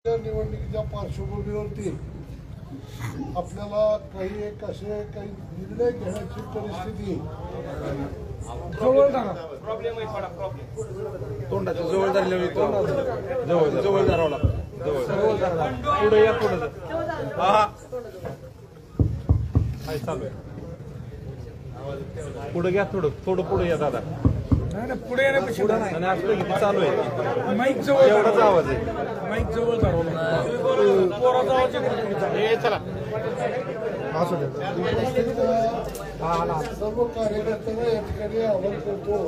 निवडणुकीच्या पार्श्वभूमीवरती आपल्याला काही एक असे काही निर्णय घेण्याची परिस्थिती तोंडाच्या जवळ धरलेली जवळ जवळ धरावं लागतं जवळ पुढे या पुढे हा चालू आहे पुढे घ्या थोडं पुढे या दादा पुढे आणि आपलं किती चालू आहे माईक जवळ एवढाच आवाज आहे माईक जवळ चला सर्व कार्यकर्त्यांना या ठिकाणी आवाहन करतो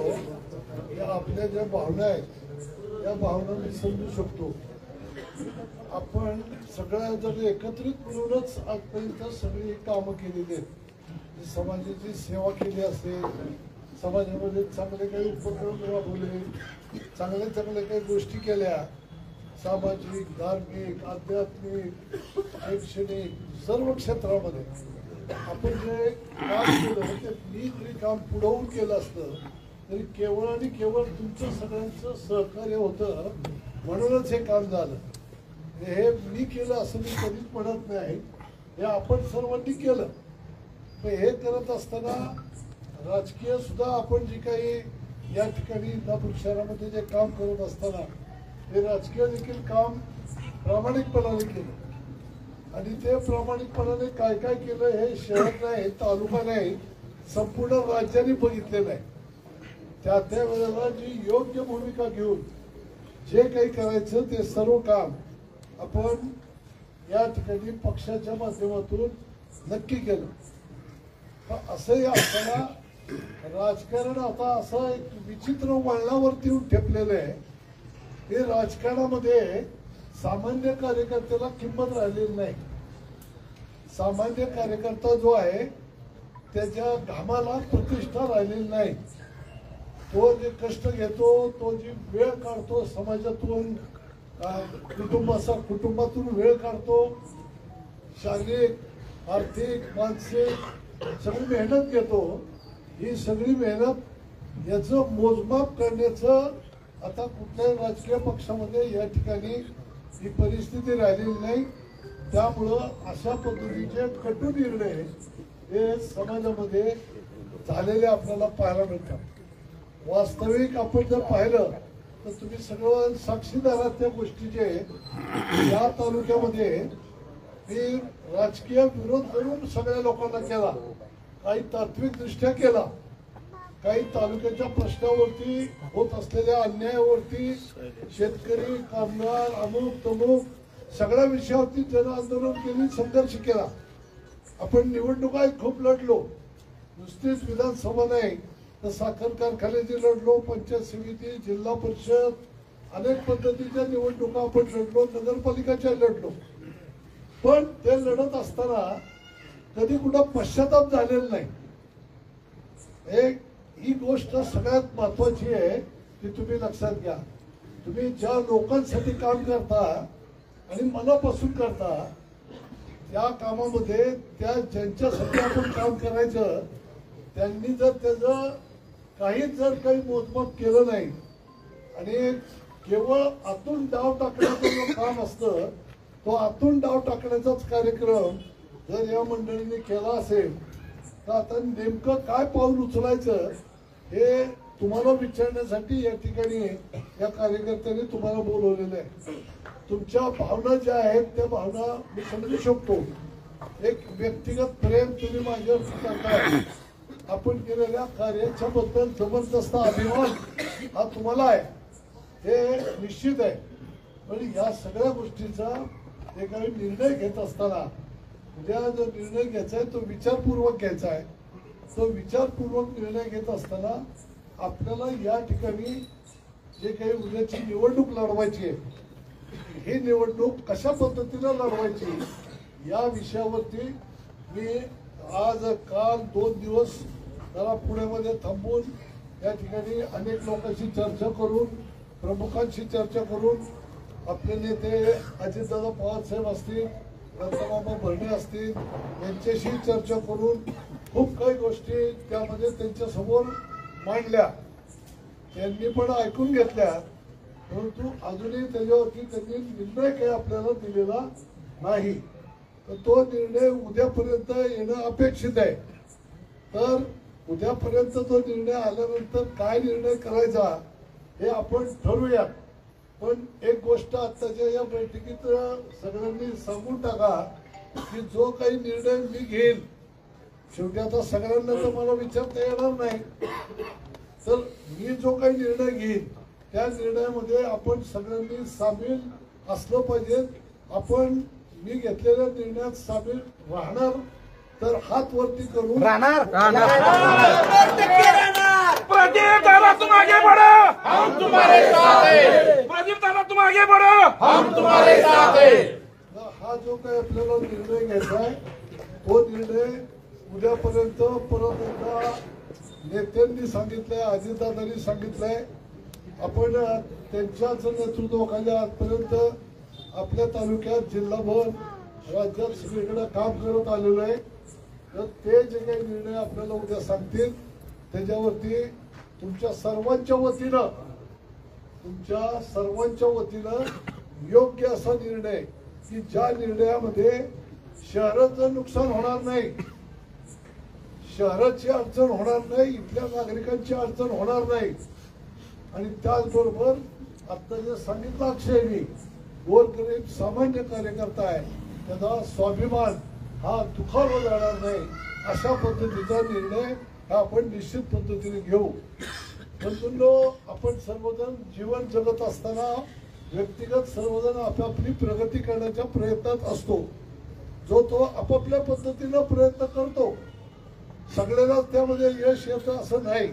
की आपल्या ज्या भावना आहेत या भावना मी समजू शकतो. आपण सगळ्या जर एकत्रित मिळूनच आजपर्यंत सगळी कामं केलेली आहेत. समाजाची सेवा केली असेल, समाजामध्ये चांगले काही उपक्रम राबवले, चांगल्या काही गोष्टी केल्या, सामाजिक, धार्मिक, आध्यात्मिक, शैक्षणिक सर्व क्षेत्रामध्ये आपण जे काम केलं ते मी जरी काम पुढवून केलं असतं तरी केवळ आणि केवळ तुमचं सगळ्यांचं सहकार्य होतं म्हणूनच हे काम झालं. हे मी केलं असं मी कधीच म्हणत नाही, हे आपण सर्वांनी केलं. पण हे करत असताना राजकीय सुद्धा आपण जे काही या ठिकाणी इंदापूर शहरामध्ये जे काम करत असताना हे राजकीय देखील काम प्रामाणिकपणाने केलं आणि ते प्रामाणिकपणाने काय काय केलं हे शहर नाही, तालुका नाही, संपूर्ण राज्याने बघितलेलं आहे. त्या वेळेला जी योग्य भूमिका घेऊन जे काही करायचं ते सर्व काम आपण या ठिकाणी पक्षाच्या माध्यमातून नक्की केलं. असंही असताना राजकारण आता असं एक विचित्र वळणावरती येऊन ठेपलेलं आहे. हे राजकारणामध्ये सामान्य कार्यकर्त्याला किंमत राहिलेली नाही. सामान्य कार्यकर्ता जो आहे त्याच्या घामाला प्रतिष्ठा राहिलेली नाही. तो जे कष्ट घेतो, तो जी वेळ काढतो, समाजातून कुटुंबातून वेळ काढतो, शारीरिक, आर्थिक, मानसिक सगळी मेहनत घेतो, ही सगळी मेहनत याचं मोजमाप करण्याचं आता कुठल्याही राजकीय पक्षामध्ये या ठिकाणी ही परिस्थिती राहिलेली नाही. त्यामुळं अशा पद्धतीचे कटू निर्णय हे समाजामध्ये झालेले आपल्याला पाहायला मिळतात. वास्तविक आपण जर पाहिलं तर तुम्ही सगळं साक्षीदार आहात त्या गोष्टीचे. या तालुक्यामध्ये मी राजकीय विरोध करून सगळ्या लोकांना केला, काही तात्विक दृष्ट्या केला, काही तालुक्याच्या प्रश्नावरती होत असलेल्या अन्यायावरती, शेतकरी, कामगार, अमुक तमुक सगळ्या विषयावरती जन आंदोलन केली, संघर्ष केला. आपण निवडणुका खूप लढलो, नुसतीच विधानसभा नाही तर साखर कारखान्याची लढलो, पंचायत समिती, जिल्हा परिषद अनेक पद्धतीच्या निवडणुका आपण लढलो, नगरपालिकाच्या लढलो. पण ते लढत असताना कधी कुठं पश्चाताप झालेला नाही. ही गोष्ट सगळ्यात महत्वाची आहे ती तुम्ही लक्षात घ्या. तुम्ही ज्या लोकांसाठी काम करता आणि मनापासून करता त्या कामामध्ये त्या ज्यांच्यासाठी आपण काम करायचं त्यांनी जर त्याचं काही मोजमाप केलं नाही आणि केवळ आतून डाव टाकण्याचं जो काम असतं तो आतून डाव टाकण्याचाच कार्यक्रम जर या मंडळींनी केला असेल तर आता नेमकं काय पाऊल उचलायचं हे तुम्हाला विचारण्यासाठी या ठिकाणी या कार्यकर्त्यांनी तुम्हाला बोलवलेलं आहे. तुमच्या भावना ज्या आहेत त्या भावना मी समजू शकतो. एक व्यक्तिगत प्रेम तुम्ही माझ्यावर करताय, आपण केलेल्या कार्याच्या बद्दल जबरदस्त अभिमान हा तुम्हाला आहे, हे निश्चित आहे. पण या सगळ्या गोष्टीचा काही निर्णय घेत असताना उद्या जो निर्णय घ्यायचा आहे तो विचारपूर्वक घ्यायचा आहे. तो विचारपूर्वक निर्णय घेत असताना आपल्याला या ठिकाणी जे काही उद्याची निवडणूक लढवायची आहे ही निवडणूक कशा पद्धतीने लढवायची या विषयावरती मी आज काल 2 दिवस जरा पुण्यामध्ये थांबून या ठिकाणी अनेक लोकांशी चर्चा करून, प्रमुखांशी चर्चा करून, आपले नेते अजितदादा पवार साहेब असतील, रत्नामामा भरणे असतील यांच्याशी चर्चा करून खूप काही गोष्टी त्यामध्ये त्यांच्या समोर मांडल्या. त्यांनी पण ऐकून घेतल्या परंतु अजूनही त्याच्यावरती त्यांनी निर्णय काही आपल्याला दिलेला नाही. तर तो निर्णय उद्यापर्यंत येणं अपेक्षित आहे. तर उद्यापर्यंत तो निर्णय आल्यानंतर काय निर्णय करायचा हे आपण ठरवूया. पण एक गोष्ट आत्ताच्या या बैठकीत सगळ्यांनी सांगून टाका की जो काही निर्णय मी घेईल, शेवटी आता सगळ्यांना तर मला विचारता येणार नाही, तर मी जो काही निर्णय घेईन त्या निर्णयामध्ये आपण सगळ्यांनी सामील असलं पाहिजे. आपण मी घेतलेल्या निर्णयात सामील राहणार तर हात वरती करून राहणार. प्रदीप दादा तुम आगे बढ़ो, हम तुम्हारे साथ हैं. प्रदीप दादा तुम आगे बढ़ो, हम तुम्हारे साथ हैं. हा जो काही आपल्याला निर्णय घ्यायचा आहे तो निर्णय उद्यापर्यंत परत एकदा नेत्यांनी सांगितलंय, अजितदादांनी सांगितलंय, आपण त्यांच्याच नेतृत्वाखाली आजपर्यंत आपल्या तालुक्यात जिल्हाभर राज्यात सगळीकडे काम करत आलेलो आहे. तर ते जे काही निर्णय आपल्याला उद्या सांगतील त्याच्यावरती तुमच्या सर्वांच्या वतीनं योग्य असा निर्णय की ज्या निर्णयामध्ये शहराचं नुकसान होणार नाही, शहराची अडचण होणार नाही, इथल्या नागरिकांची अडचण होणार नाही. आणि त्याचबरोबर आता जे सांगितलं अक्षयनी, गोरगरीब सामान्य कार्यकर्ता आहे त्याचा स्वाभिमान हा दुखावला जाणार नाही अशा पद्धतीचा निर्णय हा आपण निश्चित पद्धतीने घेऊ. परंतु आपण सर्वजण जीवन जगत असताना व्यक्तिगत सर्वजण आपापली प्रगती करण्याच्या प्रयत्नात असतो. जो तो आपापल्या पद्धतीनं प्रयत्न करतो. सगळ्यांनाच त्यामध्ये यश येतं असं नाही,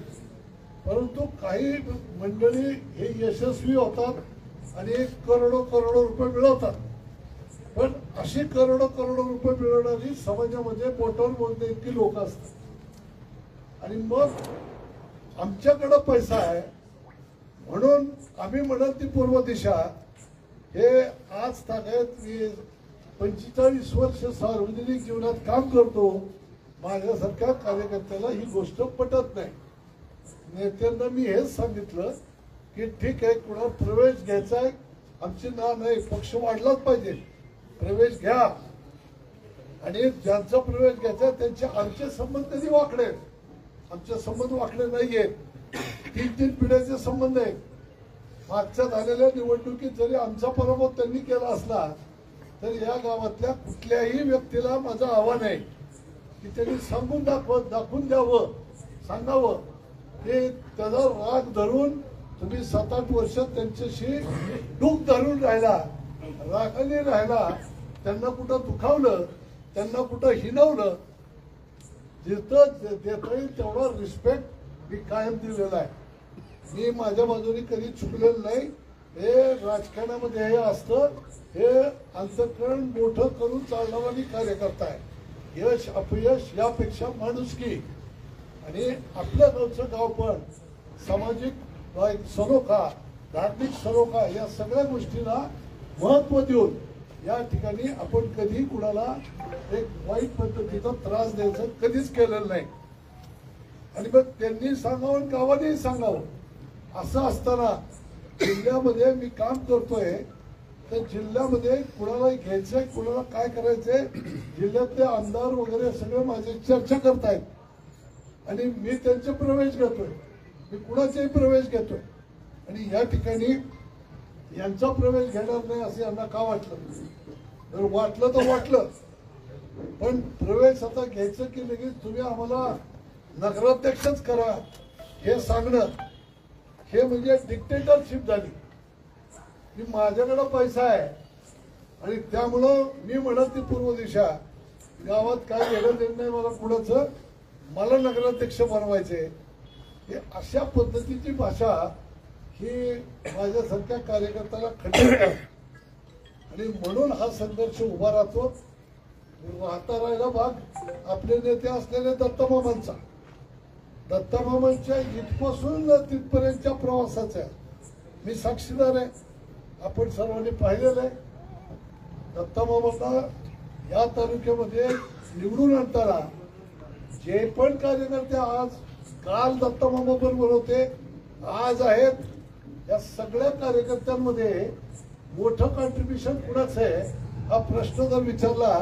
परंतु काही मंडळी हे यशस्वी होतात आणि करोडो रुपये मिळवतात. पण अशी करोडो रुपये मिळवणारी समाजामध्ये बोटावर मोजणे इतकी लोक असतात. आणि मग आमच्याकडं पैसा आहे म्हणून आम्ही म्हणत ती पूर्व दिशा हे आज तागायत 45 वर्ष सार्वजनिक जीवनात काम करतो. माझ्यासारख्या कार्यकर्त्याला ही गोष्ट पटत नाही. नेत्यांना मी हेच सांगितलं की ठीक आहे, कुणा प्रवेश घ्यायचा आहे, आमची ना नाही, पक्ष वाढलाच पाहिजे, प्रवेश घ्या. आणि ज्यांचा प्रवेश घ्यायचा त्यांचे आमचे संबंध तरी वाकडे, आमचे संबंध वाकडे नाहीयेत. 3 पिढ्याचे संबंध आहेत. मागच्या झालेल्या निवडणुकीत जरी आमचा पराभव त्यांनी केला असला तर या गावातल्या कुठल्याही व्यक्तीला माझं आव्हान आहे की त्यांनी दाखवून द्यावं, सांगावं की त्याचा राग धरून तुम्ही 7-8 वर्ष त्यांच्याशी डूक धरून राहिला, रागाने राहिला, त्यांना कुठं दुखावलं, त्यांना कुठं हिनवलं. जिथं देता येईल तेवढा रिस्पेक्ट मी कायम दिलेला आहे. मी माझ्या बाजूने कधी चुकलेलं नाही. हे राजकारणामध्ये हे असतं, हे अंतःकरण मोठं करून चालणारी कार्यकर्ता आहे. यश अपयश यापेक्षा माणुसकी आणि आपल्या गावचं गाव पण सामाजिक सलोखा, धार्मिक सलोखा या सगळ्या गोष्टीला महत्व देऊन या ठिकाणी आपण कधी कुणाला एक वाईट पद्धतीचा त्रास द्यायचा कधीच केलेलं नाही. आणि मग त्यांनी सांगावं, गावानेही सांगावं. असं असताना जिल्ह्यामध्ये मी काम करतोय तर जिल्ह्यामध्ये कुणाला घ्यायचंय, कुणाला काय करायचंय, जिल्ह्यातले आमदार वगैरे सगळे माझी चर्चा करतायत आणि मी त्यांचे प्रवेश घेतोय, मी कुणाचाही प्रवेश घेतोय. आणि या ठिकाणी यांचा प्रवेश घेणार नाही असं यांना का वाटलं? जर वाटलं तर वाटलं, पण प्रवेश आता घ्यायचं की लगेच तुम्ही आम्हाला नगराध्यक्षच करा हे सांगणं हे म्हणजे डिक्टेटरशिप झाली. की माझ्याकडे पैसा आहे आणि त्यामुळं मी म्हणत ती पूर्व दिशा गावात काय घेणं देणं नाही मला कुणाचं, मला नगराध्यक्ष बनवायचे. हे अशा पद्धतीची भाषा ही माझ्यासारख्या कार्यकर्त्याला खंडित आणि म्हणून हा संघर्ष उभा राहतो. राहता राहिला भाग आपले नेते असलेले दत्तमामांचा, दत्तमामांच्या इथपासून तिथपर्यंतच्या प्रवासाचा मी साक्षीदार आहे. आपण सर्वांनी पाहिलेलं आहे. दत्तमामांना या तालुक्यामध्ये निवडून आणताना जे पण कार्यकर्ते आज काल दत्तमामा बरोबर होते, आज आहेत, या सगळ्या कार्यकर्त्यांमध्ये मोठं कॉन्ट्रीब्युशन कुणाचं आहे हा प्रश्न जर विचारला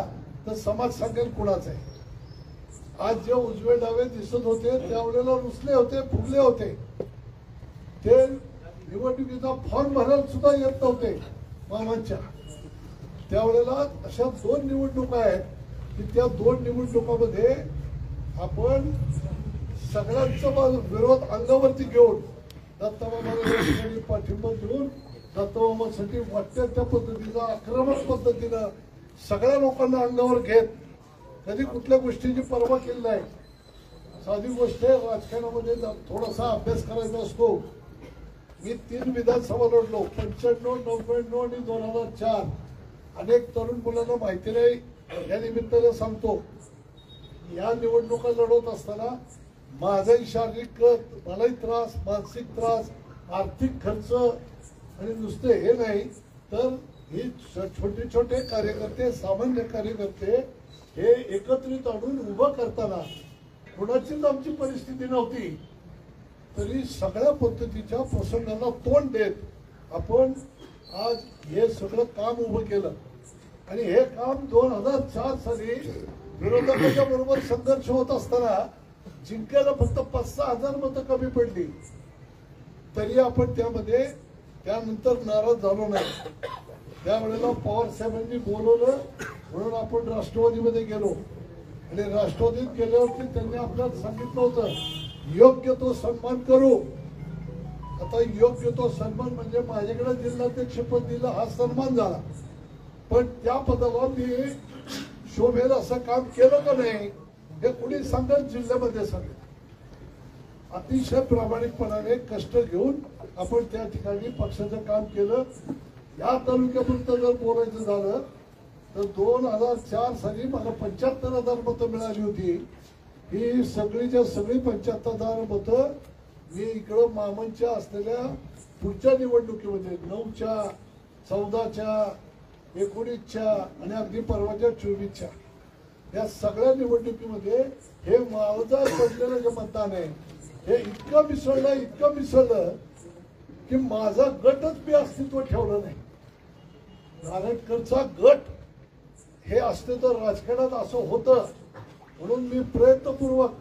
तर समाज सांगेल कुणाचं आहे. आज जे उजवे डावे दिसत होते त्यावेळेला रुसले होते, फुगले होते. ते निवडणुकीचा फॉर्म भरायला सुद्धा येत नव्हते मामांच्या. त्यावेळेला अशा 2 निवडणुका आहेत की त्या 2 निवडणुकांमध्ये आपण सगळ्यांचा विरोध अंगावरती घेऊन दत्ताबाबांना पाठिंबा देऊन दत्ताबाबांसाठी वाटत्या त्या पद्धतीनं आक्रमक पद्धतीनं सगळ्या लोकांना अंगावर घेत कधी कुठल्या गोष्टीची पर्वा केली नाही. साधी गोष्ट आहे, राजकारणामध्ये थोडासा अभ्यास करायचा असतो. मी 3 विधानसभा लढलो, 95, 99 आणि 2004. अनेक तरुण मुलांना माहिती नाही, या निमित्ताने सांगतो. या निवडणुका लढवत असताना माझाही शारीरिक मलाही त्रास, मानसिक त्रास, आर्थिक खर्च आणि नुसते हे नाही तर हे छोटे छोटे कार्यकर्ते, सामान्य कार्यकर्ते हे एकत्रित आणून उभं करताना कोणाचीच आमची परिस्थिती नव्हती. तरी सगळ्या पद्धतीच्या प्रसंगांना तोंड देत आपण आज हे सगळं काम उभं केलं. आणि हे काम 2004 साली विरोधकांच्या बरोबर संघर्ष होत असताना जिंकायला फक्त 5-6 हजार मतं कमी पडली. तरी आपण त्यामध्ये त्यानंतर नाराज झालो नाही. त्यावेळेला पवार साहेबांनी बोलवलं म्हणून आपण राष्ट्रवादीमध्ये गेलो. आणि राष्ट्रवादीत गेल्यावरती त्यांनी आपल्याला सांगितलं होतं योग्य तो सन्मान करू. आता योग्य तो सन्मान म्हणजे माझ्याकडे जिल्हाध्यक्ष पद दिलं हा सन्मान झाला, पण त्या पदाला मी शोभेल असं काम केलं का नाही हे कुणी सांगत जिल्ह्यामध्ये सांगेल. अतिशय प्रामाणिकपणाने कष्ट घेऊन आपण त्या ठिकाणी पक्षाचं काम केलं. या तालुक्यापुरतं जर बोलायचं झालं तर 2004 साली मला 75,000 मतं मिळाली होती. ही सगळीच्या सगळी 75,000 मतं मी इकडं मामांच्या असलेल्या पुढच्या निवडणुकीमध्ये 9च्या, 14च्या, 19च्या आणि अगदी परवाच्या 24च्या या सगळ्या निवडणुकीमध्ये हे माझा पडलेलं जे मतदान आहे हे इतकं मिसळलं की माझा गटच मी अस्तित्व ठेवलं नाही. नारायणकरचा गट हे असते तर राजकारणात असं होतं म्हणून मी प्रयत्नपूर्वक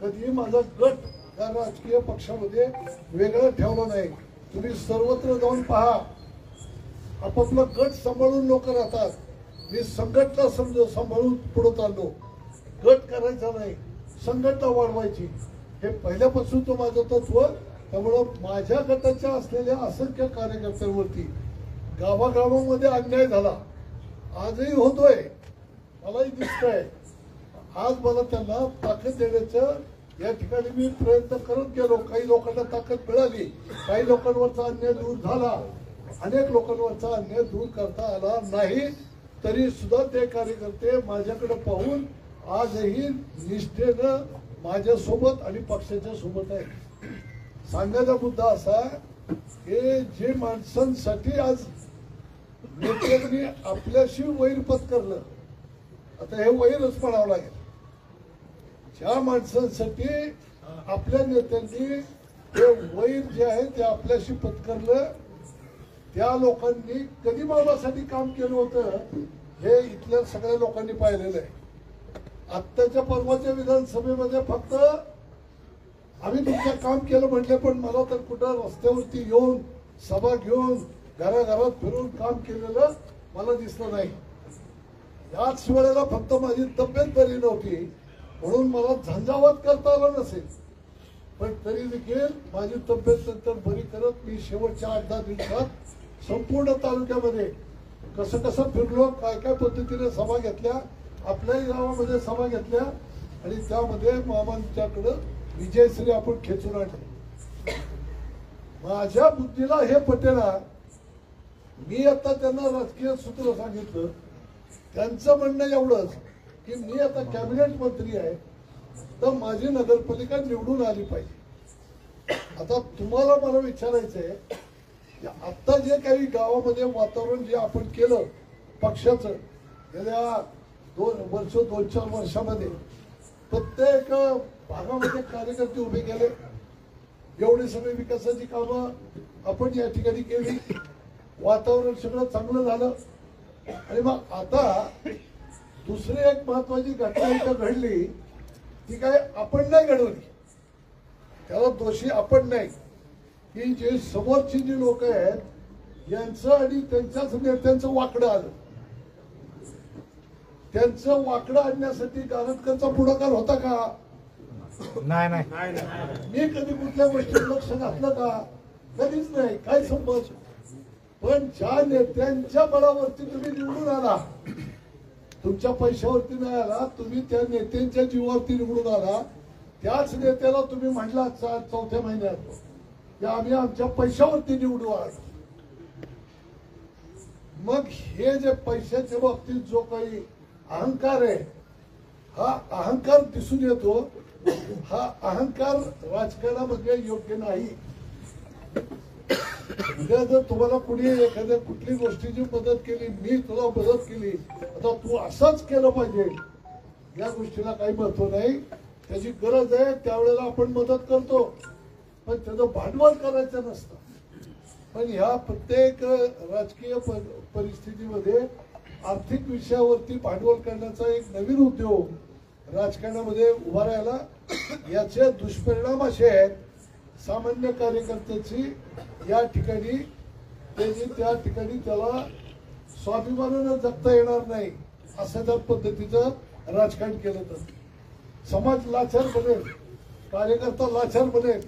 कधी माझा गट या राजकीय पक्षामध्ये वेगळं ठेवलं नाही. तुम्ही सर्वत्र जाऊन पहा, आपापला गट सांभाळून लोक राहतात. मी संघटना सांभाळून पुढे चाललो. गट करायचा नाही, संघटना वाढवायची हे पहिल्यापासून तो माझं तत्व. त्यामुळं माझ्या गटाच्या असलेल्या असंख्य कार्यकर्त्यांवरती गावागावामध्ये अन्याय झाला, आजही होतोय, मलाही दिसतंय. आज मला त्यांना ताकद देण्याचं या ठिकाणी मी प्रयत्न करत गेलो. काही लोकांना ताकद मिळाली, काही लोकांवरचा अन्याय दूर झाला, अनेक लोकांवरचा अन्याय दूर करता आला नाही. तरी सुद्धा ते कार्यकर्ते माझ्याकडे पाहून आजही निष्ठेनं माझ्यासोबत आणि पक्षाच्या सोबत आहे. सांगायचा मुद्दा असा की जे माणसांसाठी आज नेत्यांनी आपल्याशी वैर पत्करलं, आता हे वैरच म्हणावं लागेल. ज्या माणसांसाठी आपल्या नेत्यांनी हे वैर जे आहे ते आपल्याशी पत्करलं त्या लोकांनी कधी मामासाठी काम केलं होतं हे इथल्या सगळ्या लोकांनी पाहिलेलं आहे. आत्ताच्या परवाच्या विधानसभेमध्ये फक्त आम्ही तुमचं काम केलं म्हटले, पण मला तर कुठं रस्त्यावरती येऊन सभा घेऊन घराघरात फिरून काम केलेलं मला दिसलं नाही. याच वेळेला फक्त माझी तब्येत बरी नव्हती म्हणून मला झंझावात करता आला नसेल, पण तरी देखील माझी तब्येत नंतर बरी करत मी शेवटच्या 8-10 दिवसात संपूर्ण तालुक्यामध्ये कसं कसं फिरलो, काय काय पद्धतीने सभा घेतल्या, आपल्याही गावामध्ये सभा घेतल्या आणि त्यामध्ये मामांच्याकडं विजयश्री आपण खेचून आणले. माझ्या बुद्धीला हे पटेना. मी आता त्यांना राजकीय सूत्र सांगितलं, त्यांचं म्हणणं एवढंच की मी आता कॅबिनेट मंत्री आहे तर माझी नगरपालिका निवडून आली पाहिजे. आता तुम्हाला मला विचारायचंय की आता जे काही गावामध्ये वातावरण जे आपण केलं पक्षाचं गेल्या 2-4 वर्षामध्ये प्रत्येक भागामध्ये कार्यकर्ते उभे केले, एवढी सगळी विकासाची कामं आपण या ठिकाणी केली, वातावरण सगळं चांगलं झालं. आणि मग आता दुसरी एक महत्वाची घटना इथं घडली, ती काय आपण नाही घडवली, त्याला दोषी आपण नाही, की जे समोरची जी लोक आहेत यांचं आणि त्यांच्याच नेत्यांचं वाकडं आलं. त्यांचं वाकडं आणण्यासाठी गारटकरचा पुढाकार होता का? नाही मी कधी कुठल्या गोष्टीत लक्ष घातलं का? कधीच नाही. काय संबंध? पण ज्या नेत्यांच्या बळावरती तुम्ही निवडून आला, तुमच्या पैशावरती नाही आला, तुम्ही त्या नेत्यांच्या जीवावरती निवडून आला, त्याच नेत्याला तुम्ही म्हटला चौथ्या महिन्यात की आम्ही आमच्या पैशावरती निवडू आलो. मग हे जे पैशाच्या बाबतीत जो काही अहंकार आहे, हा अहंकार दिसून येतो. हा अहंकार राजकारणामध्ये योग्य नाही. उद्या जर तुम्हाला कुणी एखाद्या कुठली गोष्टीची मदत केली, मी तुला मदत केली, आता तू असंच केलं पाहिजे, या गोष्टीला काही महत्व नाही. त्याची गरज आहे त्यावेळेला आपण मदत करतो, पण त्याचं भांडवल करायचं नसतं. पण ह्या प्रत्येक राजकीय परिस्थितीमध्ये आर्थिक विषयावरती भांडवल करण्याचा एक नवीन उद्योग राजकारणामध्ये उभा राहिला. याचे दुष्परिणाम असे आहेत, सामान्य कार्यकर्त्याची या ठिकाणी त्या ठिकाणी त्याला स्वाभिमानानं जगता येणार नाही, असं जर पद्धतीचं राजकारण केलं तर समाज लाचार बनेल, कार्यकर्ता लाचार बनेल.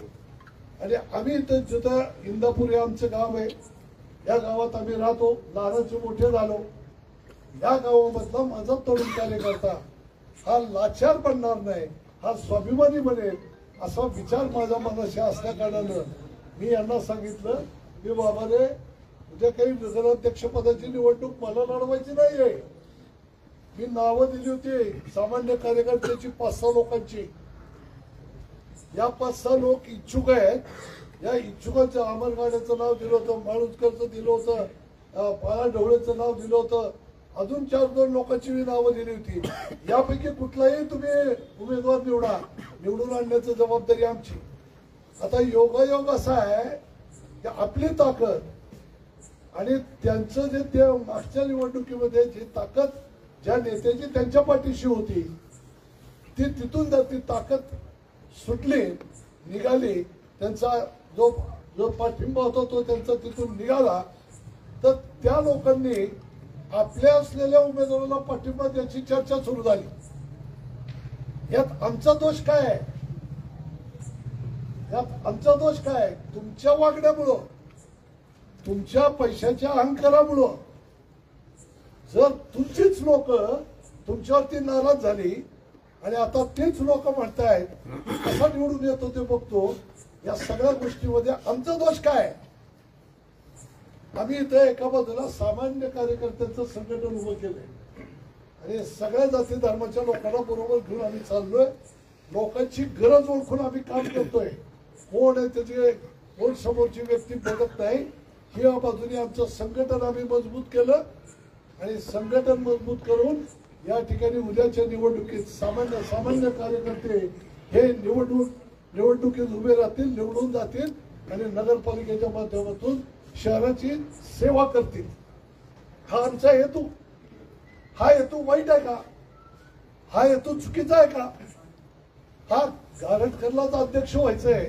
आणि आम्ही इथं जिथं इंदापूर हे आमचं गाव आहे, या गावात आम्ही राहतो, लहानाचे मोठे झालो. या गावामधला माझा तरुण कार्यकर्ता हा लाचार बनणार नाही, हा स्वाभिमानी बनेल, असा विचार माझ्या मनाशी असल्या कारणानं मी यांना सांगितलं की बाबा रे, उद्या काही नगराध्यक्ष पदाची निवडणूक मला लढवायची नाहीये. मी नावं दिली होती सामान्य कार्यकर्त्याची 5-6 लोकांची. या 5-6 लोक इच्छुक आहेत. या इच्छुकांचं अमरगाड्याचं नाव दिलं होतं, माळुसकरचं दिलं होतं, पाळा ढवळेचं नाव दिलं होतं, अजून 4-2 लोकांची मी नावं दिली होती. यापैकी कुठलाही तुम्ही उमेदवार निवडून आणण्याची जबाबदारी आमची. आता योगायोग असा आहे की आपली ताकद आणि त्यांचं जे ते मागच्या निवडणुकीमध्ये जी ताकद ज्या नेत्याची त्यांच्या पाठीशी होती, ती तिथून जर ती ताकद सुटली, निघाली, त्यांचा जो पाठिंबा होता तो त्यांचा तिथून निघाला, तर त्या लोकांनी आपल्या असलेल्या उमेदवाराला पाठिंबा द्यायची चर्चा सुरू झाली. यात आमचा दोष काय आहे? यात आमचा दोष काय आहे? तुमच्या वागण्यामुळं, तुमच्या पैशाच्या अहंकारामुळं जर तुमचीच लोक तुमच्यावरती नाराज झाली आणि आता तेच लोक म्हणतायत कसा निवडून येतो ते बघतो, या सगळ्या गोष्टीमध्ये आमचा दोष काय आहे? आम्ही इथं एका बाजूला सामान्य कार्यकर्त्यांचं संघटन उभं केलंय आणि सगळ्या जाती धर्माच्या लोकांना बरोबर घेऊन आम्ही चाललोय. लोकांची गरज ओळखून आम्ही काम करतोय. कोण आहे त्याचे, कोण समोरची व्यक्ती बघत नाही. या बाजूने आमचं संघटन आम्ही मजबूत केलं आणि संघटन मजबूत करून या ठिकाणी उद्याच्या निवडणुकीत सामान्य कार्यकर्ते हे निवडणुकीत उभे राहतील, निवडून जातील आणि नगरपालिकेच्या माध्यमातून शहराची सेवा करतील. हा आमचा हेतू. हा हेतू वाईट आहे का? हा हेतू चुकीचा आहे का? हा गारटकरलाच अध्यक्ष व्हायचंय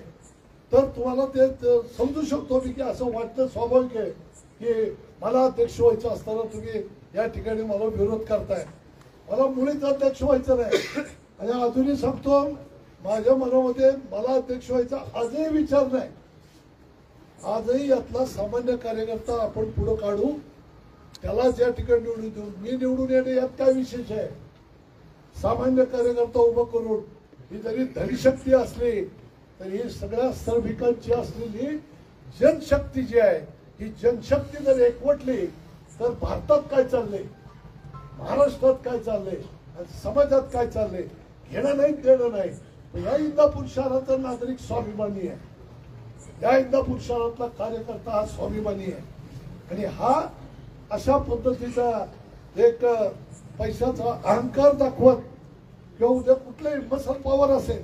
तर तुम्हाला ते समजू शकतो मी की असं वाटतं, स्वाभाविक आहे की मला अध्यक्ष व्हायचं असताना तुम्ही या ठिकाणी मला विरोध करताय. मला मुळीच अध्यक्ष व्हायचं नाही आणि अजूनही सांगतो, माझ्या मनामध्ये मला अध्यक्ष व्हायचा आजही विचार नाही. आजही यातला सामान्य कार्यकर्ता आपण पुढे काढू, त्यालाच या ठिकाणी निवडून देऊ. मी निवडून येणे यात काय विशेष आहे? सामान्य कार्यकर्ता उभं करून ही जरी धनशक्ती असली तर ही सगळ्या श्रमिकांची असलेली जनशक्ती जी आहे, ही जनशक्ती जर एकवटली तर भारतात काय चाललंय, महाराष्ट्रात काय चाललंय, समाजात काय चाललंय, घेणं नाही देणं नाही. या इंदापूर शहराचा नागरिक स्वाभिमानी आहे. या इंदापूर शहरातला कार्यकर्ता हा स्वाभिमानी आहे आणि हा अशा पद्धतीचा एक पैशाचा अहंकार दाखवत किंवा उद्या कुठलंही मसल पॉवर असेल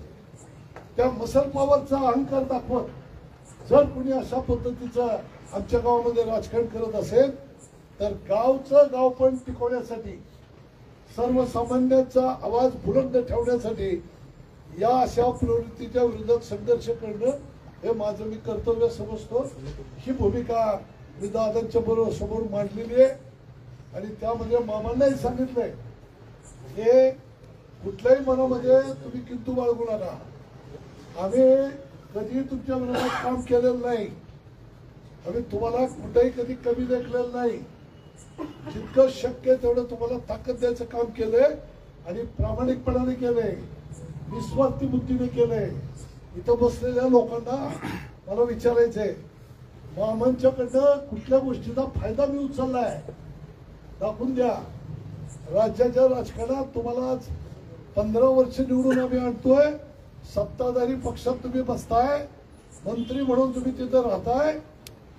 त्या मसल पॉवरचा अहंकार दाखवत जर कुणी अशा पद्धतीचं आमच्या गावामध्ये राजकारण करत असेल तर गावचं गावपण टिकवण्यासाठी सर्वसामान्यांचा आवाज बुलंद ठेवण्यासाठी या अशा प्रवृत्तीच्या विरोधात संघर्ष करणं हे माझं मी कर्तव्य समजतो. ही भूमिका मी दादांच्या बरोबर समोर मांडलेली आहे आणि त्यामध्ये मामांनाही सांगितलंय हे कुठल्याही मनामध्ये तुम्ही किंतु बाळगू नका. आम्ही कधी तुमच्या विरोधात काम केलेलं नाही. आम्ही तुम्हाला कुठेही कधी कमी लेखलेलं नाही. जितकं शक्य तेवढं तुम्हाला ताकद द्यायचं काम केलंय आणि प्रामाणिकपणाने केलंय, निस्वार्थी बुद्धीने केलंय. इथं बसलेल्या लोकांना मला विचारायचंय मामांच्याकडनं कुठल्या गोष्टीचा फायदा मी उचललाय दाखवून द्या. राज्याच्या राजकारणात तुम्हाला आज 15 वर्ष निवडून आम्ही आणतोय. सत्ताधारी पक्षात तुम्ही बसताय, मंत्री म्हणून तुम्ही तिथं राहताय.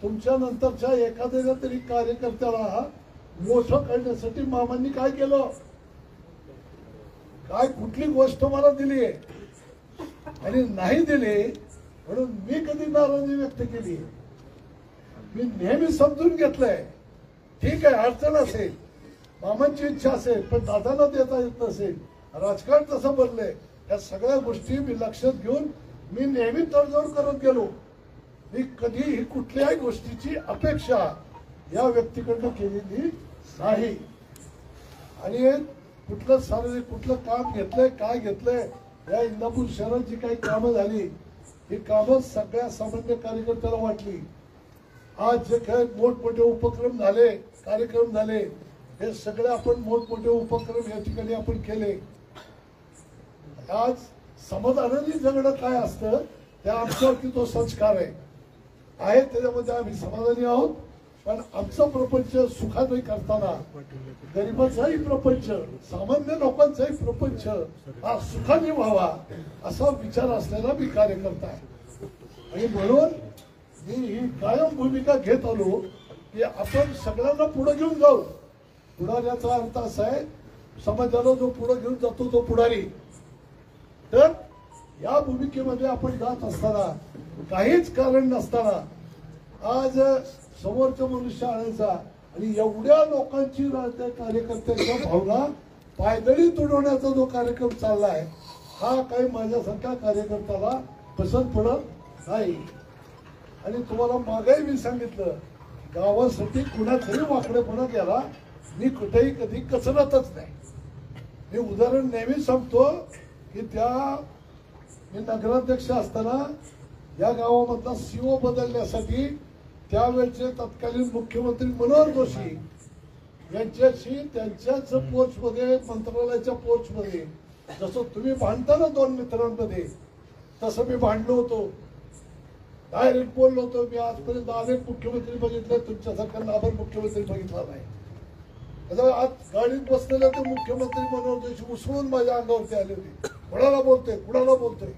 तुमच्या नंतरच्या एखाद्या तरी कार्यकर्त्याला मोठं करण्यासाठी मामांनी काय केलं, काय कुठली गोष्ट मला दिली आणि नाही दिली म्हणून मी कधी नाराजी व्यक्त केली. मी नेहमी समजून घेतलंय ठीक आहे अडचण असेल, मामांची इच्छा असेल, पण दादांना देता येत नसेल, राजकारण तसं बनलंय. या सगळ्या गोष्टी मी लक्षात घेऊन मी नेहमी तडजोड करत गेलो. मी कधीही कुठल्याही गोष्टीची अपेक्षा या व्यक्तीकडनं केलेली नाही. आणि कुठलं सार्वजनिक कुठलं काम घेतलंय काय घेतलंय, या इंदापूर शहरात जी काही कामं झाली ही कामं सगळ्या सामान्य कार्यकर्त्याला वाटली. आज जे काही मोठमोठे उपक्रम झाले, कार्यक्रम झाले, हे सगळे आपण मोठमोठे उपक्रम या ठिकाणी आपण केले. आज समाधानाने जगणं काय असतं ते आमच्यावरती तो संस्कार आहे त्याच्यामध्ये आम्ही समाधानी आहोत. पण आमचा प्रपंच सुखाने करताना गरिबाचाही प्रपंच, सामान्य लोकांचाही प्रपंच हा सुखाने व्हावा असा विचार असलेला मी कार्यकर्ता आहे. आणि म्हणून मी ही कायम भूमिका घेत आलो की आपण सगळ्यांना पुढे घेऊन जाऊ. पुढाऱ्याचा अर्थ असा आहे समाजाला जो पुढे घेऊन जातो तो पुढारी. तर या भूमिकेमध्ये आपण जात असताना काहीच कारण नसताना आज समोरच्या मनुष्य आणायचा आणि एवढ्या लोकांची कार्यकर्त्यांच्या भावना पायदळी तुडवण्याचा जो कार्यक्रम चाललाय हा काही माझ्यासारख्या कार्यकर्त्याला पसंत पडत नाही. आणि तुम्हाला मागेही मी सांगितलं गावासाठी कुणाचाही वाकडेपणा केला मी कुठेही कधी कचरतच नाही. मी उदाहरण नेहमी सांगतो की मी नगराध्यक्ष असताना या गावामधला सीओ बदलण्यासाठी त्यावेळेचे तत्कालीन मुख्यमंत्री मनोहर जोशी यांच्याशी त्यांच्याच पोचमध्ये मंत्रालयाच्या पोचमध्ये जसं तुम्ही भांडता ना दोन मित्रांमध्ये तसं मी भांडलो होतो. डायरेक्ट बोललो होतो. मी आजपर्यंत अनेक मुख्यमंत्री बघितले, तुमच्यासारखा नाभर मुख्यमंत्री बघितला नाही. आज गाडीत बसलेला तो मुख्यमंत्री मनोहर जोशी उसळून माझ्या अंगावरती आले होते. कुणाला बोलतोय कुणाला बोलतोय.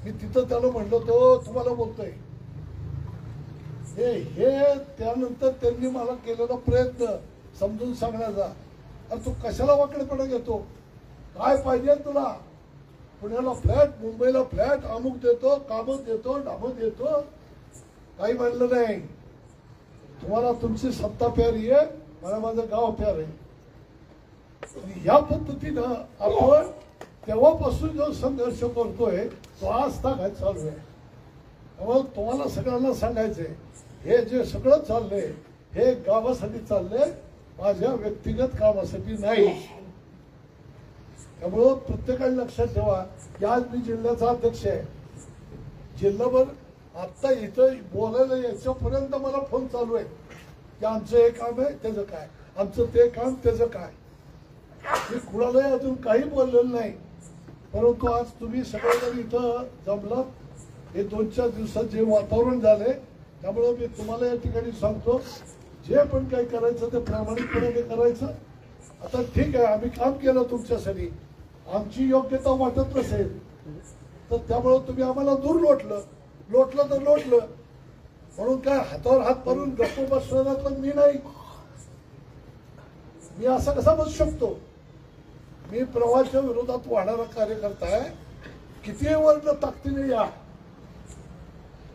मी तिथं त्याला म्हणलो तो तुम्हाला बोलतोय. हे त्यानंतर त्यांनी मला केलेला प्रयत्न समजून सांगण्याचा, अरे तू कशाला वाकडेपणा घेतो, काय पाहिजे तुला, पुण्याला फ्लॅट, मुंबईला फ्लॅट, अमुक देतो, कामं देतो, डामं देतो, काही म्हणलं नाही. तुम्हाला तुमची सत्ता प्यारी आहे, मला माझं गाव प्यार आहे. या पद्धतीनं आपण तेव्हापासून जो संघर्ष करतोय तो आज तागायत चालू आहे. त्यामुळे तुम्हाला सगळ्यांना सांगायचंय हे जे सगळं चाललंय हे गावासाठी चाललंय, माझ्या व्यक्तिगत कामासाठी नाही. त्यामुळं प्रत्येकाने लक्षात ठेवा की आज मी जिल्ह्याचा अध्यक्ष आहे. जिल्हाभर आता इथं बोलायला याच्यापर्यंत मला फोन चालू आहे की आमचं हे काम आहे त्याचं काय, आमचं ते काम त्याचं काय. मी कुणालाही अजून काही बोललेलं नाही. परंतु आज तुम्ही सगळेजण इथं जमलात, हे 2-4 दिवसात जे वातावरण झालंय त्यामुळे मी तुम्हाला या ठिकाणी सांगतो जे पण काही करायचं ते प्रामाणिकपणे करायचं. आता ठीक आहे आम्ही काम केलं तुमच्यासाठी, आमची योग्यता वाटत नसेल तर त्यामुळे तुम्ही आम्हाला दूर लोटलं तर लोटलं म्हणून काय हातावर हात मारून गप्प बसणार मी नाही. मी असा कसा बसू शकतो. मी प्रवाहाच्या विरोधात वाढणारा कार्यकर्ता आहे. किती वर्ण ताकदीने या,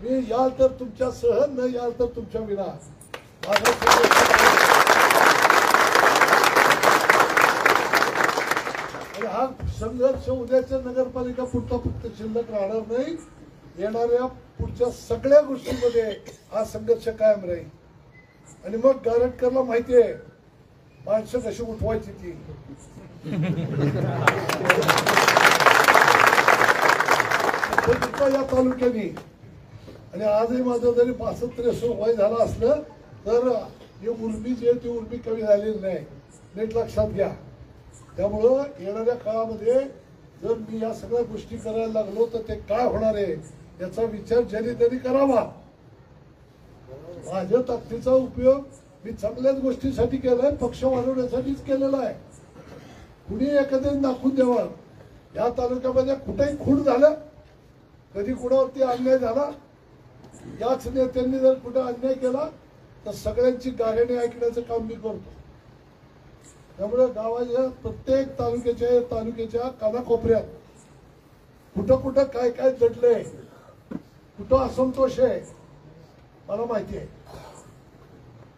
मी याल तर तुमच्या सह, न याल तर तुमच्या विना. हा संघर्ष उद्याच्या नगरपालिका पुरता फक्त शिल्लक राहणार नाही, येणाऱ्या पुढच्या सगळ्या गोष्टींमध्ये हा संघर्ष कायम राहील. आणि मग गारटकरला माहितीये माणसं कशी उठवायची ती. या तालुक्यानी आणि आजही माझं जरी 65-63 वय झालं असलं तर हे उर्मी जी आहे ती उर्मी कमी झालेली नाही, नीट लक्षात घ्या. त्यामुळं येणाऱ्या काळामध्ये जर मी या सगळ्या गोष्टी करायला लागलो तर ते काय होणार आहे याचा विचार ज्यांनी त्यांनी करावा. माझ्या ताकदीचा उपयोग मी चांगल्याच गोष्टीसाठी केलाय, पक्ष वाढवण्यासाठीच केलेला आहे. कुणी एखाद्याने दाखवून द्यावं या तालुक्यामध्ये कुठेही खून झालं, कधी कुणावरती अन्याय झाला, याच नेत्यांनी जर कुठे अन्याय केला तर सगळ्यांची गाऱ्याने ऐकण्याचं काम मी करतो. त्यामुळे गावाच्या प्रत्येक तालुक्याच्या कानाकोपऱ्यात कुठं कुठं काय काय दडलंय, कुठं असंतोष आहे मला माहिती आहे.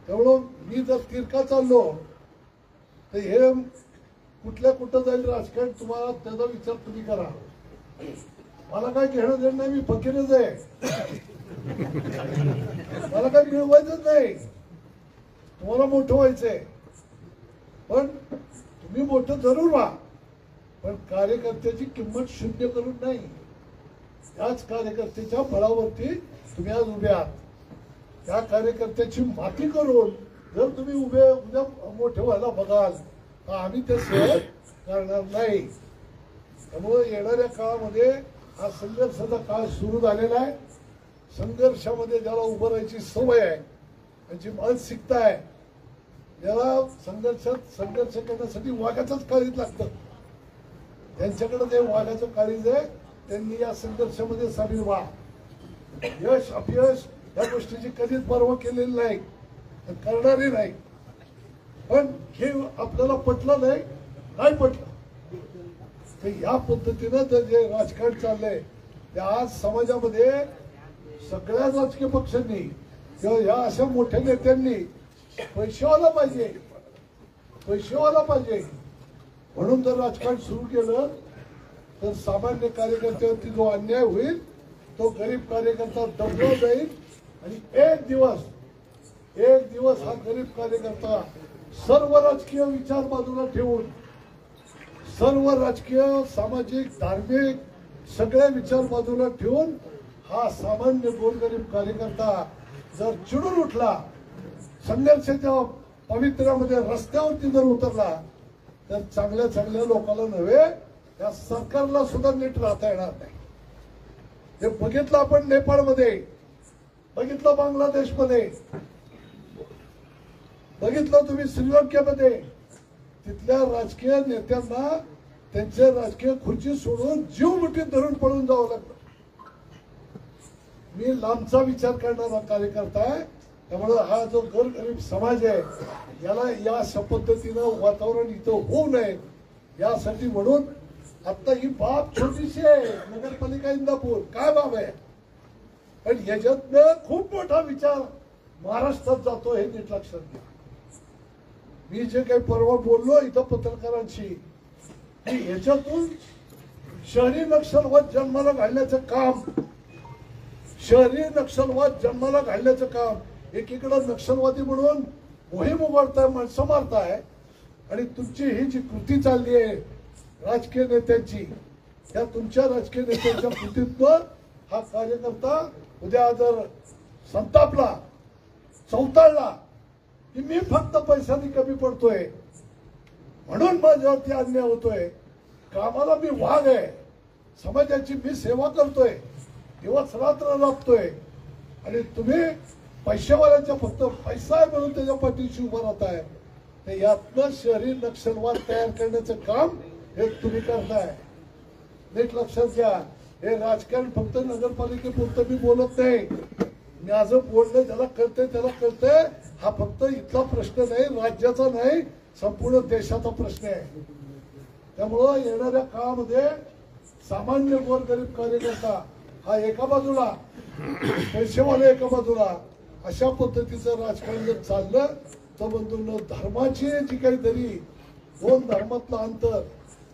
त्यामुळं मी जर तिरका चाललो तर हे कुठं जाईल राजकारण तुम्हाला त्याचा विचार तुम्ही करा. मला काय घेणं देणं नाही, मी फकीरच आहे. मला काय मिळवायचंच नाही, तुम्हाला मोठं व्हायचंय. पण तुम्ही मोठं जरूर व्हा, पण कार्यकर्त्याची किंमत शून्य करून नाही. याच कार्यकर्त्याच्या बळावरती तुम्ही आज उभे आहात. त्या कार्यकर्त्याची माती करून जर तुम्ही उद्या मोठे व्हायला बघाल तर आम्ही ते सहन करणार नाही. त्यामुळे येणाऱ्या काळामध्ये हा संघर्षाचा काळ सुरू झालेला आहे. संघर्षामध्ये ज्याला उभं राहायची सवय आहे, त्यांची मानसिकता आहे, ज्याला संघर्ष करण्यासाठी वाघाचंच काळीज लागतं, त्यांच्याकडे जे वाघाचं काळीज आहे त्यांनी या संघर्षामध्ये सामील व्हा. यश अपयश या गोष्टीची कधीच पर्वा केलेली नाही, करणारी नाही. पण हे आपल्याला पटलं नाही पटलं तर या पद्धतीनं जर जे राजकारण चाललंय ते आज समाजामध्ये सगळ्या राजकीय पक्षांनी किंवा या अशा मोठ्या नेत्यांनी पैशावाला पाहिजे म्हणून जर राजकारण सुरू केलं तर सामान्य कार्यकर्त्यावरती जो अन्याय होईल तो गरीब कार्यकर्ता दबला जाईल. आणि एक दिवस हा गरीब कार्यकर्ता सर्व राजकीय विचार बाजूला ठेवून, सर्व राजकीय सामाजिक धार्मिक सगळे विचार बाजूला ठेवून हा सामान्य गोरगरीब कार्यकर्ता जर चिडून उठला, संघर्षाच्या पवित्र्यामध्ये रस्त्यावरती जर उतरला तर चांगल्या लोकांना नव्हे या सरकारला सुद्धा नीट राहता येणार नाही. हे बघितलं आपण नेपाळमध्ये, बघितलं बांगलादेशमध्ये, बघितलं तुम्ही श्रीलंकेमध्ये. तिथल्या राजकीय नेत्यांना त्यांच्या राजकीय खुर्ची सोडून जीव मुठीत धरून पळून जावं लागलं. मी लांबचा विचार करणारा कार्यकर्ता आहे. त्यामुळे हा जो गोरगरीब समाज आहे याला या अशा पद्धतीनं वातावरण इथं होऊ नये यासाठी म्हणून आता ही बाब छोटीशी आहे. नगरपालिका इंदापूर काय बाब आहे, पण याच्यातनं खूप मोठा विचार महाराष्ट्रात जातो हे नीट लक्षात घ्या. मी जे काही परवा बोललो इथं पत्रकारांशी की याच्यातून शहरी नक्षलवाद जन्माला घालण्याचं काम, एकीकडे नक्षलवादी म्हणून मोहीम उघडताय, माणसं मारताय, आणि तुमची ही जी कृती चालली आहे राजकीय नेत्यांची, त्या तुमच्या राजकीय नेत्यांच्या कृतीतनं हा कार्यकर्ता उद्या जर संतापला, चौताळला की मी फक्त पैशाने कमी पडतोय म्हणून माझ्यावरती अन्याय होतोय, कामाला मी वाघ आहे, समाजाची मी सेवा करतोय, दिवस रात्र राबतोय, आणि तुम्ही पैशावाल्याच्या फक्त पैसा आहे म्हणून त्याच्या पाठीशी उभं राहताय, तर यातनं शहरी नक्षलवाद तयार करण्याचं काम हे तुम्ही करताय. नीट लक्षात घ्या. हे राजकारण फक्त नगरपालिकेपुरतं मी बोलत नाही. माझं बोलणं ज्याला कळतंय त्याला कळतंय. हा फक्त इथला प्रश्न नाही, राज्याचा नाही, संपूर्ण देशाचा प्रश्न आहे. त्यामुळं येणाऱ्या काळामध्ये सामान्य गोरगरीब कार्यकर्ता हा एका बाजूला पैसेवाले एका बाजूला, अशा पद्धतीचं राजकारण जर चाललं तर बंधूंनो, धर्माची जी काही दरी, दोन धर्मातलं अंतर,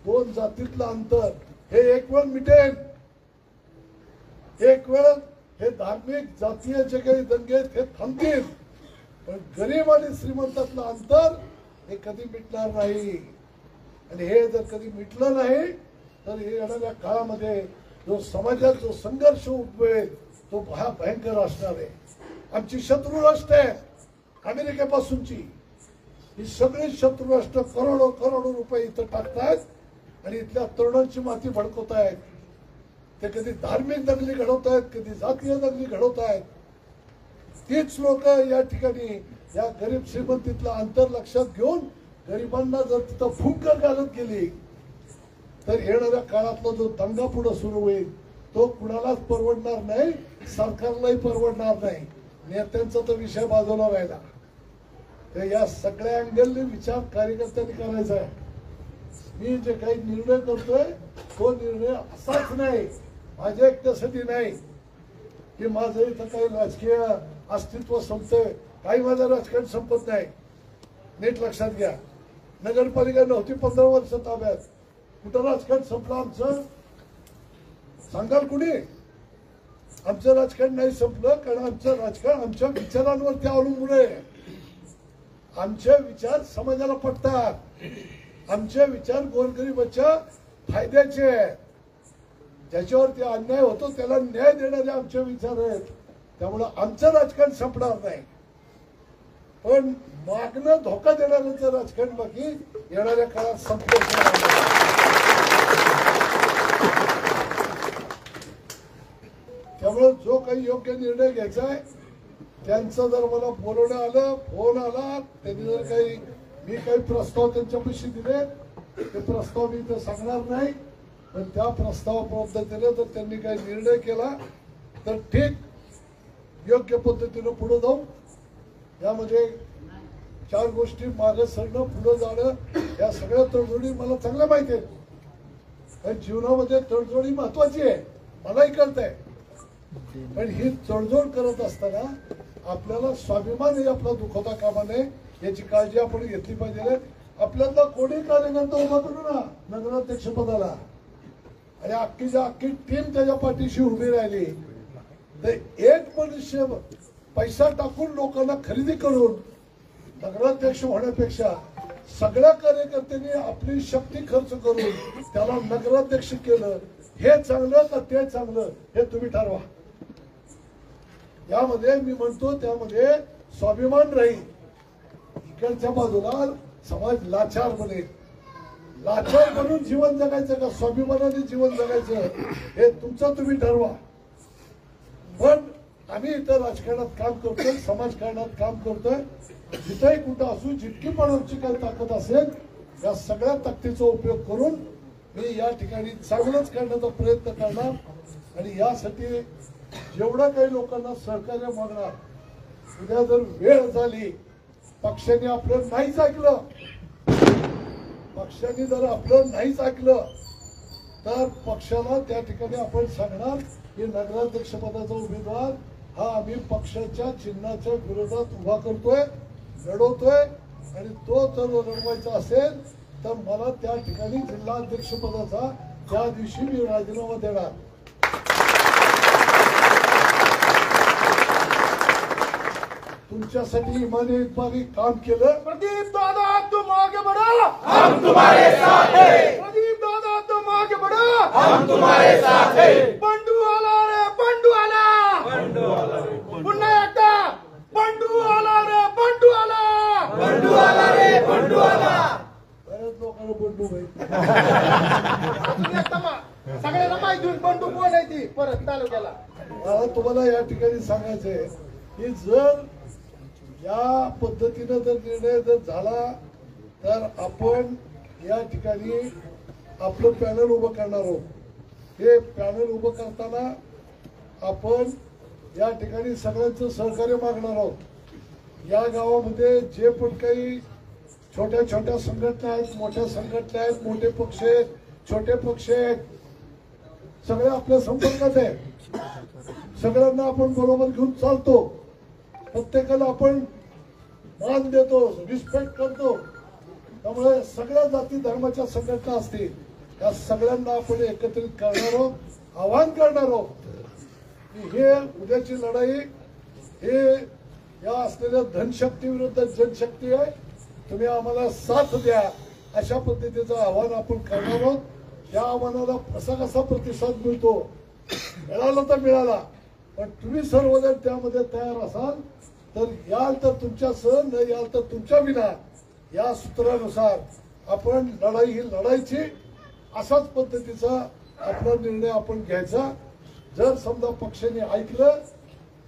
दोन जातीतलं अंतर हे एक वेळ मिटेल. एक वेळ हे धार्मिक जातीय जे काही दंगे आहेत हे थांबतील, पण गरीब आणि श्रीमंतातलं अंतर हे कधी मिटणार नाही. आणि हे जर कधी मिटलं नाही तर हे येणाऱ्या काळामध्ये जो समाजात जो संघर्ष उद्भवेल तो भयंकर असणार आहे. आमची शत्रू राष्ट्र आहे अमेरिकेपासूनची, ही सगळी शत्रू राष्ट्र करोडो करोडो रुपये इथं टाकतायत आणि इथल्या तरुणांची माती भडकवत आहेत. ते कधी धार्मिक दंगली घडवत आहेत, कधी जातीय दंगली घडवत आहेत. तीच लोक या ठिकाणी या गरीब श्रीमंतीतलं अंतर लक्षात घेऊन गरिबांना जर तिथं फुंकर घालत गेली तर येणाऱ्या काळातला जो दंगा पुढे सुरू होईल तो कुणालाच परवडणार नाही, सरकारलाही परवडणार नाही. नेत्यांचा तर विषय बाजूला राहिला. तर या सगळ्या अँगलने विचार कार्यकर्त्यांनी करायचा आहे. मी जे काही निर्णय करतोय तो निर्णय असाच नाही, माझ्या एकट्यासाठी नाही की माझं इथं काही राजकीय अस्तित्व संपतंय. काही माझं राजकारण संपत नाही. नीट लक्षात घ्या, नगरपालिका नव्हती 15 वर्ष ताब्यात, कुठं राजकारण संपलं आमचं सांगाल कुणी? आमचं राजकारण नाही संपलं, कारण आमचं राजकारण आमच्या विचारांवरती अवलंबून आहे. आमचे विचार समाजाला पटतात, आमचे विचार गोरगरिबाच्या फायद्याचे आहेत. ज्याच्यावरती अन्याय होतो त्याला न्याय देणारे आमचे विचार आहेत. त्यामुळे आमचं राजकारण संपणार नाही, पण मागणं धोका देणाऱ्यांचं राजकारण बाकी येणाऱ्या काळात संपलं. त्यामुळे जो काही योग्य निर्णय घ्यायचा आहे त्यांचं जर मला बोलवणं आलं, फोन आला, त्यांनी जर काही मी काही प्रस्ताव त्यांच्यापाशी दिले ते प्रस्ताव मी तर सांगणार नाही, पण त्या प्रस्तावाबद्दल जर त्यांनी काही निर्णय केला तर ठीक, योग्य पद्धतीनं पुढे जाऊ. यामध्ये 4 गोष्टी मागे सरणं, पुढे जाणं, या सगळ्या तडजोडी मला चांगल्या माहिती आहेत. कारण जीवनामध्ये तडजोडी महत्वाची आहे, मलाही कळतंय. पण ही तडजोड करत असताना आपल्याला स्वाभिमान आपला दुखवता कामा नये याची काळजी आपण घेतली पाहिजे. आपल्याला कोणी कार्यकर्ता उभा करू ना नगराध्यक्ष पदाला आणि अख्खी टीम त्याच्या पाठीशी उभी राहिली तर एक मनुष्य पैसा टाकून लोकांना खरेदी करून नगराध्यक्ष होण्यापेक्षा सगळ्या कार्यकर्त्यांनी आपली शक्ती खर्च करून त्याला नगराध्यक्ष केलं, हे चांगलं का ते चांगलं हे तुम्ही ठरवा. यामध्ये मी म्हणतो त्यामध्ये स्वाभिमान राहील. इकडच्या बाजूला समाज लाचार बनेल. लाचार बनून जीवन जगायचं का स्वाभिमानाने जीवन जगायचं हे तुमचं तुम्ही ठरवा. पण आम्ही इथं राजकारणात काम करतोय, समाजकारणात काम करतोय. जिथेही कुठं असू, जितकी पण आमची काही ताकद असेल या सगळ्या ताकदीचा उपयोग करून मी या ठिकाणी चांगलंच करण्याचा प्रयत्न करणार. आणि यासाठी जेवढं काही लोकांना सहकार्य मागणार, उद्या जर वेळ झाली, पक्षाने आपलं नाहीच ऐकलं, पक्षाने जर आपलं नाहीच ऐकलं तर पक्षाला त्या ठिकाणी आपण सांगणार की नगराध्यक्ष पदाचा उमेदवार हा आम्ही पक्षाच्या चिन्हाच्या विरोधात उभा करतोय, लढवतोय. आणि तो जर लढवायचा असेल तर मला त्या ठिकाणी जिल्हाध्यक्ष पदाचा त्या दिवशी मी राजीनामा देणार. तुमच्यासाठी इमानी काम केलं. प्रदीप दादा तुम आगे बढ़ो, हम तुम्हारे साथ हैं. प्रदीप दादा तुम आगे बढ़ो, हम तुम्हारे साथ हैं. बंडू आला रे बंडू आला, बंडू आला रे पुन्हा एकदा बंडू आला रे बंडू आला, बंडू आला रे बंडू आला. बऱ्याच लोकांना बंडू भाई सगळ्यांना माहिती बंडू कोण आहे ती परत तालुक्याला. मला तुम्हाला या ठिकाणी सांगायचंय की जर या पद्धतीनं जर निर्णय जर झाला तर आपण या ठिकाणी आपलं पॅनल उभं करणार आहोत. हे पॅनल उभं करताना आपण या ठिकाणी सगळ्यांचं सहकार्य मागणार आहोत. या गावामध्ये जे पण काही छोट्या छोट्या संघटना आहेत, मोठ्या संघटना आहेत, मोठे पक्ष आहेत, छोटे पक्ष आहेत, सगळे आपल्या संपर्कात आहे, सगळ्यांना आपण बरोबर घेऊन चालतो, प्रत्येकाला आपण मान देतो, रिस्पेक्ट करतो. त्यामुळे सगळ्या जाती धर्माच्या संघटना असतील, या सगळ्यांना आपण एकत्रित करणार आहोत, आवाहन करणार आहोत की हे उद्याची लढाई हे या असलेल्या धनशक्ती विरुद्ध जनशक्ती आहे. तुम्ही आम्हाला साथ द्या, अशा पद्धतीचं आव्हान आपण करणार आहोत. या आव्हानाला कसा कसा प्रतिसाद मिळतो, मिळाला तर मिळाला, पण तुम्ही सर्वजण त्यामध्ये तयार असाल तर याल तर तुमच्यासह, न याल तर तुमच्या विना, या सूत्रानुसार आपण लढाई ही लढायची. अशाच पद्धतीचा आपला निर्णय आपण घ्यायचा. जर समजा पक्षाने ऐकलं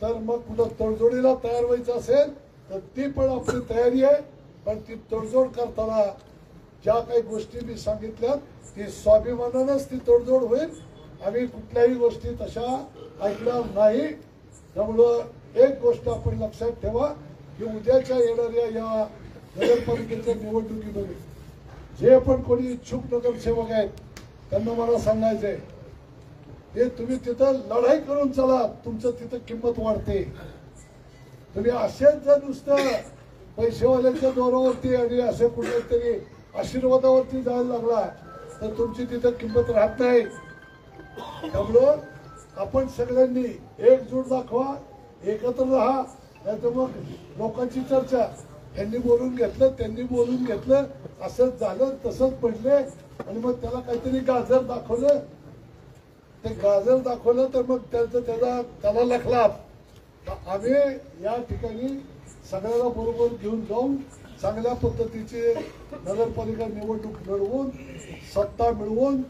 तर मग कुठं तडजोडीला तयार व्हायचं असेल तर ती पण आपली तयारी आहे. पण ती तडजोड करताना ज्या काही गोष्टी मी सांगितल्या ती स्वाभिमानानंच ती तडजोड होईल. आम्ही कुठल्याही गोष्टी तशा ऐकणार नाही. त्यामुळं एक गोष्ट आपण लक्षात ठेवा की उद्याच्या येणाऱ्या या नगरपालिकेच्या निवडणुकीमध्ये जे पण कोणी इच्छुक नगरसेवक आहेत त्यांना मला सांगायचंय, हे तुम्ही तिथं लढाई करून चला, तुमचं तिथं किंमत वाढते. तुम्ही असेच जर नुसतं पैसेवाल्यांच्या जोरावरती आणि असे कुठेतरी आशीर्वादावरती जायला लागला तर तुमची तिथं किंमत राहत नाही. त्यामुळं आपण सगळ्यांनी एकजूट दाखवा, एकत्र राहा. नाही तर मग लोकांची चर्चा, यांनी बोलून घेतलं, त्यांनी बोलून घेतलं, असंच झालं, तसंच पडले, आणि मग त्याला काहीतरी गाजर दाखवलं, ते गाजर दाखवलं तर मग त्याला लखलाप. आम्ही या ठिकाणी सगळ्याला बरोबर घेऊन जाऊन चांगल्या पद्धतीचे नगरपालिका निवडणूक लढवून सत्ता मिळवून,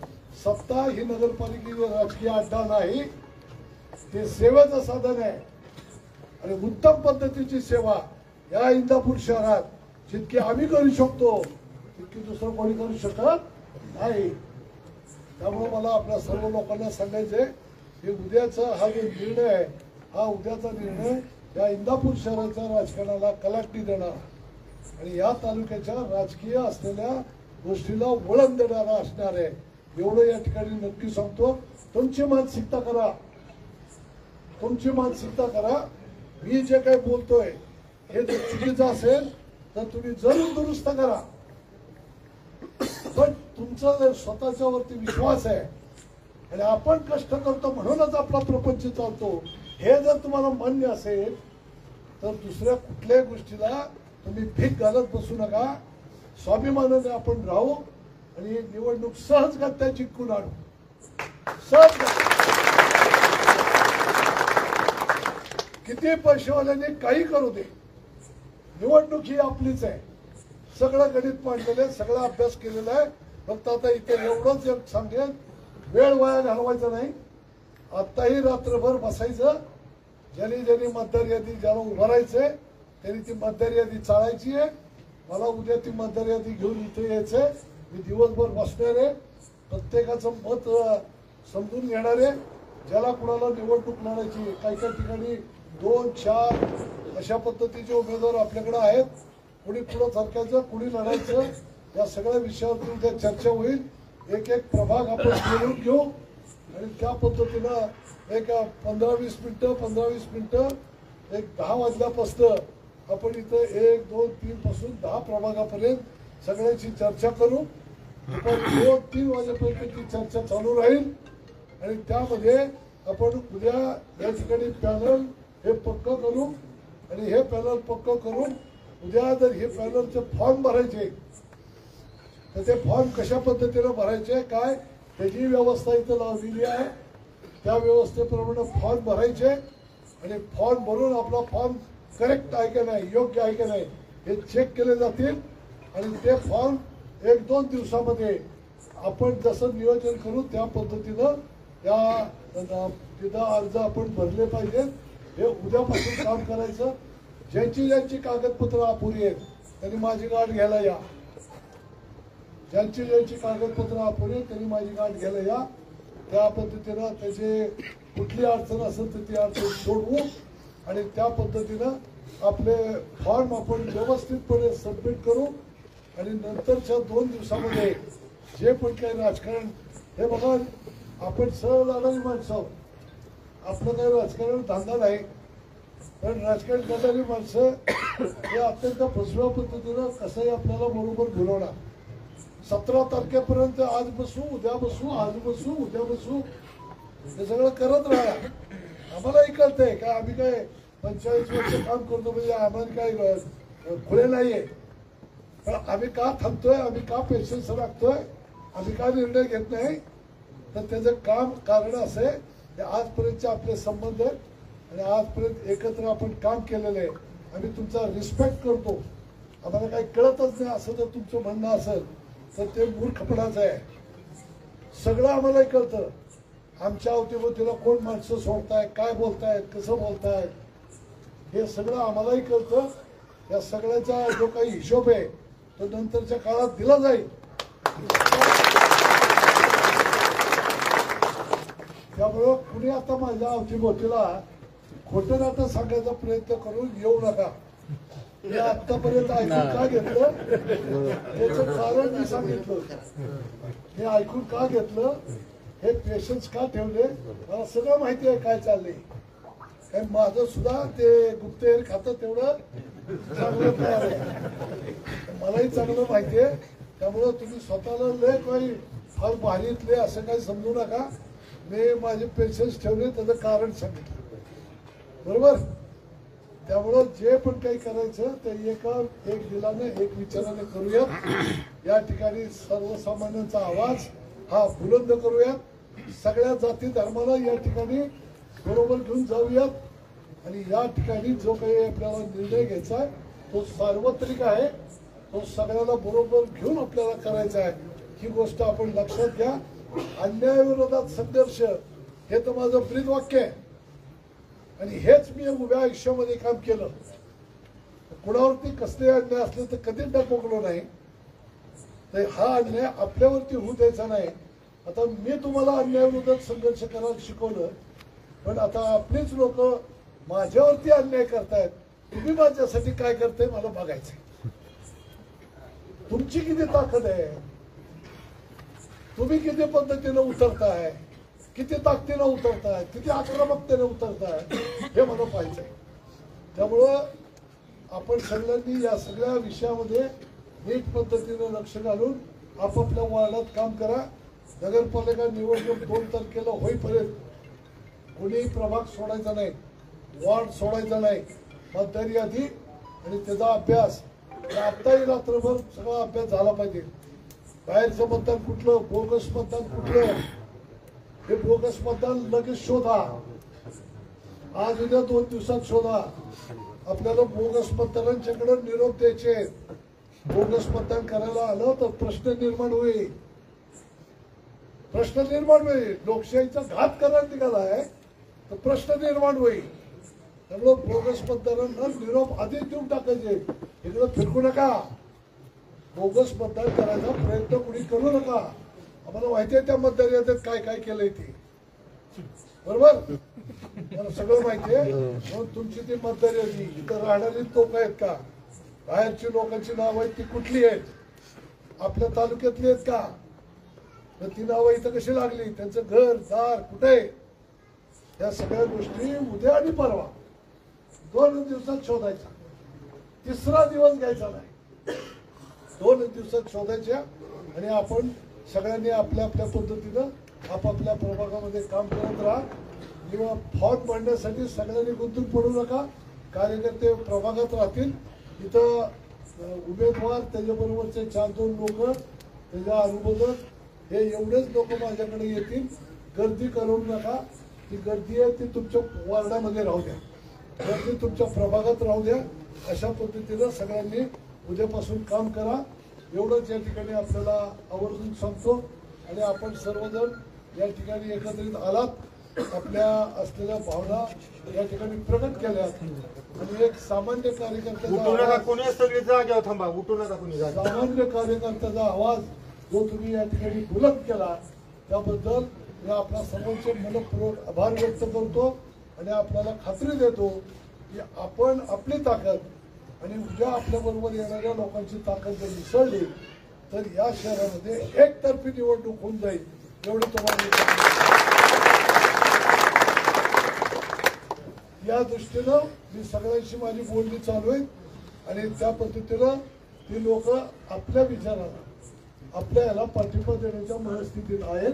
सत्ता ही नगरपालिकेची राजकीय अड्डा नाही, ते सेवेचं साधन आहे. आणि उत्तम पद्धतीची सेवा या इंदापूर शहरात जितकी आम्ही करू शकतो तितकी दुसरं कोणी करू शकत नाही. त्यामुळे मला आपल्या सर्व लोकांना सांगायचंय की उद्याचा हा जो निर्णय आहे, हा उद्याचा निर्णय या इंदापूर शहराच्या राजकारणाला कलाटणी देणार आणि या तालुक्याच्या राजकीय असलेल्या गोष्टीला वळण देणारा असणार आहे. एवढं या ठिकाणी नक्की सांगतो. तुमची मानसिकता करा, तुमची मानसिकता करा. मी जे काही बोलतोय हे जर चुकीचं असेल तर तुम्ही जरूर दुरुस्त करा. पण तुमचा जर स्वतःच्या वरती विश्वास आहे आणि आपण कष्ट करतो म्हणूनच आपला प्रपंच चालतो, हे जर तुम्हाला मान्य असेल तर दुसऱ्या कुठल्याही गोष्टीला तुम्ही भीक घालत बसू नका. स्वाभिमानाने आपण राहू आणि निवडणूक सहजगत्या जिंकून आणू. किती पैसेवाल्याने काही करू दे, निवडणूक ही आपलीच आहे. सगळं गणित मांडलेलं आहे, सगळा अभ्यास केलेला आहे. फक्त आता इथे एवढंच एक सांगेन, वेळ वाया घालवायचा नाही. आत्ताही रात्रभर बसायचं. ज्यांनी मतदार यादी ज्याला उभारायचंय त्यांनी ती मतदार यादी चाळायची आहे. मला उद्या ती मतदार यादी घेऊन इथे यायचंय. मी दिवसभर बसणार आहे, प्रत्येकाचं मत समजून घेणार आहे. ज्याला कुणाला निवडणूक लढायची, काही काही ठिकाणी 2-4 अशा पद्धतीचे उमेदवार आपल्याकडे आहेत. कुणी पुढं सरकायचं, कुणी लढायचं, या सगळ्या विषयावरती उद्या चर्चा होईल. एक एक प्रभाग आपण निवडून घेऊ आणि त्या पद्धतीनं एक 15-20 मिनिटं एक 10 वाजल्यापासून आपण इथं 1, 2, 3 पासून 10 प्रभागापर्यंत सगळ्याची चर्चा करू. दुपारी 2-3 वाजेपर्यंत ती चर्चा चालू राहील आणि त्यामध्ये आपण उद्या या ठिकाणी पॅनल हे पक्क करू आणि हे पॅनल पक्क करून उद्या जर हे पॅनलचे फॉर्म भरायचे तर ते फॉर्म कशा पद्धतीने भरायचे, काय त्याची व्यवस्था इथं लावलेली आहे. त्या व्यवस्थेप्रमाणे फॉर्म भरायचे आणि फॉर्म भरून आपला फॉर्म करेक्ट आहे की नाही, योग्य आहे की नाही हे चेक केले जातील आणि ते फॉर्म 1-2 दिवसामध्ये आपण जसं नियोजन करू त्या पद्धतीनं या तिथं अर्ज आपण भरले पाहिजेत. हे उद्यापासून काम करायचं. ज्यांची कागदपत्र अपुरी आहेत त्यांनी माझी गाठ घ्यायला या. ज्यांची कागदपत्र अपुरी आहेत त्यांनी माझी गाठ घ्यायला या. त्या पद्धतीनं त्याचे कुठली अडचण असेल तर ती अडचण सोडवू आणि त्या पद्धतीनं आपले फॉर्म आपण व्यवस्थितपणे सबमिट करू आणि नंतरच्या 2 दिवसामध्ये जे पण काही राजकारण, हे बघा आपण सरळ जाणारी माणसं आहोत. आपलं काही राजकारण धंदा नाही, पण राजकारण करणारी माणसं हे अत्यंत फसव्या पद्धतीनं कसंही आपल्याला बरोबर घुलवणार. 17 तारखेपर्यंत आज बसू, उद्या बसू, आज बसू, उद्या बसू, हे सगळं करत राहा. आम्हालाही कळतंय का आम्ही काय 45 वर्ष काम करतो म्हणजे आम्हाला काय खुले नाहीये. पण आम्ही का थांबतोय, आम्ही का पेशन्स राखतोय, आम्ही का निर्णय घेत नाही, तर त्याचं काम कारण असं आहे की आजपर्यंतचे आपले संबंध आहेत आणि आजपर्यंत एकत्र आपण काम केलेलं आहे. आम्ही तुमचा रिस्पेक्ट करतो. आम्हाला काही कळतच नाही असं जर तुमचं म्हणणं असेल तर ते मूर्खपणाचं आहे. सगळं आम्हालाही कळतं. आमच्या अवतीभोवतीला कोण माणसं सोडतायत, काय बोलतायत, कसं बोलतायत, हे सगळं आम्हालाही कळतं. या सगळ्याचा जो काही हिशोब आहे तो नंतरच्या काळात दिला जाईल. त्यामुळं कुणी आता माझ्या अवतीभोवतीला खोटं नाटं सांगायचा प्रयत्न करून येऊ नका. हे आतापर्यंत ऐकून का घेतलं त्याचं कारण मी सांगितलं. हे ऐकून का घेतलं, हे पेशन्स का ठेवले, मला सगळं माहिती आहे काय चाललंय. कारण माझं सुद्धा ते गुप्तहेर खातं तेवढं चांगलं तयार आहे, मलाही चांगलं माहिती आहे. त्यामुळं तुम्ही स्वतःला लय काही फार भारीतले असं काही समजू नका. मी माझे पेशन्स ठेवले त्याचं कारण सांगितलं, बरोबर. त्यामुळं जे पण काही करायचं ते एक दिलाने एक विचाराने करूयात. या ठिकाणी सर्वसामान्यांचा आवाज हा बुलंद करूयात. सगळ्या जाती धर्माला या ठिकाणी बरोबर घेऊन जाऊयात आणि या ठिकाणी जो काही आपल्याला निर्णय घ्यायचा आहे तो सार्वत्रिक आहे. तो सगळ्याला बरोबर घेऊन आपल्याला करायचा आहे. ही गोष्ट आपण लक्षात घ्या. अन्यायाविरोधात संघर्ष हे तर माझं ब्रीद वाक्य आहे आणि हेच मी उभ्या आयुष्यामध्ये काम केलं. कुणावरती कसले अन्याय असले तर कधीच डगमगलो नाही. तर हा अन्याय आपल्यावरती होऊ द्यायचा नाही. आता मी तुम्हाला अन्यायाविरोधात संघर्ष करायला शिकवलं, पण आता आपलीच लोक माझ्यावरती अन्याय करतायत. तुम्ही माझ्यासाठी काय करताय मला बघायचंय. तुमची किती ताकद आहे, तुम्ही किती पद्धतीने उतरताय, किती ताकदीनं उतरताय, किती आक्रमकतेने उतरताय, हे मला पाहिजे. त्यामुळं आपण सगळ्यांनी या सगळ्या विषयामध्ये नीट पद्धतीने लक्ष घालून आपापल्या वार्डात काम करा. नगरपालिका निवडणूक 2 तारखेला होईपर्यंत कोणीही प्रभाग सोडायचा नाही, वॉर्ड सोडायचा नाही. मतदार यादी आणि त्याचा अभ्यास आत्ताही रात्रभर सगळा अभ्यास झाला पाहिजे. बाहेरचं मतदान कुठलं, बोगस मतदान कुठलं, हे बोगस मतदान लगेच शोधा. आज उद्या 2 दिवसात शोधा. आपल्याला बोगस मतदारांच्याकडे निरोप द्यायचे. बोगस मतदान करायला आलं तर प्रश्न निर्माण होईल. प्रश्न निर्माण होईल. लोकशाहीचा घात करायला निघालाय तर प्रश्न निर्माण होईल. त्यामुळे बोगस मतदारांना निरोप आधीच देऊन टाकायचे. इकडे फिरकू नका. बोगस मतदान करायचा प्रयत्न कुणी करू नका. आम्हाला माहिती आहे त्या मतदार यादीत काय काय केलंय ते, बरोबर. मला सगळं माहिती आहे. म्हणून तुमची ती मतदार यादी इथं राहणारी लोक आहेत का, बाहेरची लोकांची नाव आहेत ती कुठली आहेत, आपल्या तालुक्यातली आहेत का, तर ती नावं इथं कशी लागली, त्यांचं घर दार कुठे, या सगळ्या गोष्टी उद्या आणि परवा 2 दिवसात शोधायच्या. 3रा दिवस घ्यायचा नाही. 2 दिवसात शोधायच्या आणि आपण सगळ्यांनी आपल्या आपल्या पद्धतीनं आपापल्या प्रभागामध्ये काम करत राहा. किंवा फॉर्म भरण्यासाठी सगळ्यांनी गुंतून पडू नका. कार्यकर्ते प्रभागात राहतील. इथं उमेदवार त्याच्याबरोबरचे 4-2 लोक त्याच्या अनुमोदक हे एवढेच लोक माझ्याकडे येतील. गर्दी करू नका. ती गर्दी आहे ती तुमच्या वार्डामध्ये राहू द्या, गर्दी तुमच्या प्रभागात राहू द्या. अशा पद्धतीनं सगळ्यांनी उद्यापासून काम करा. एवढंच या ठिकाणी आपल्याला आवर्जून सांगतो. आणि आपण सर्वजण या ठिकाणी एकत्रित आलात, आपल्या असलेल्या भावना या ठिकाणी प्रकट केल्या आणि एक सामान्य कार्यकर्त्याचा कोणी सगळी जागेवर थांबा, उठू नका कोणी. सामान्य कार्यकर्त्याचा आवाज जो तुम्ही या ठिकाणी बुलंद केला त्याबद्दल मी आपल्या सर्वांचे मनपूर्वक आभार व्यक्त करतो आणि आपल्याला खात्री देतो की आपण आपली ताकद आणि उद्या आपल्याबरोबर येणाऱ्या लोकांची ताकद जर मिसळली तर या शहरामध्ये एकतर्फी निवडणूक होऊन जाईल. एवढी तुम्हाला या दृष्टीनं मी सगळ्यांशी माझी बोलणी चालू आहे आणि त्या पद्धतीनं ती लोक आपल्या विचाराला आपल्या याला पाठिंबा देण्याच्या मनस्थितीत आहेत.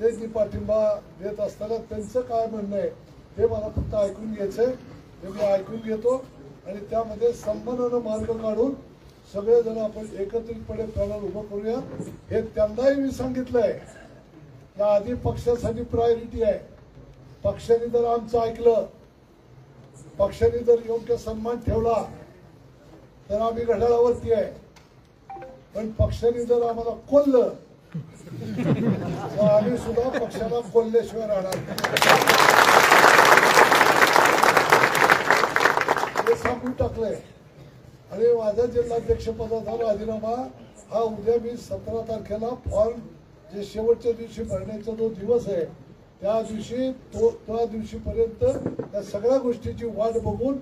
ते जी पाठिंबा देत असताना त्यांचं काय म्हणणं आहे ते मला फक्त ऐकून घ्यायचंय. ते मी ऐकून घेतो आणि त्यामध्ये सन्मानानं मार्ग काढून सगळेजण आपण एकत्रितपणे पॅनल उभं करूया. हे त्यांनाही मी सांगितलंय की आधी पक्षासाठी प्रायोरिटी आहे. पक्षाने जर आमचं ऐकलं, पक्षाने जर योग्य सन्मान ठेवला तर आम्ही घड्याळावरती आहे. पण पक्षाने जर आम्हाला कोल्लं तर आम्ही सुद्धा पक्षाला कोल्ल्याशिवाय राहणार हे सांगून टाकलंय. आणि माझा जिल्हाध्यक्षपदाचा राजीनामा हा उद्या मी 17 तारखेला फॉर्म जे शेवटच्या दिवशी भरण्याचा जो दिवस आहे त्या दिवशी त्या दिवशीपर्यंत त्या सगळ्या गोष्टीची वाट बघून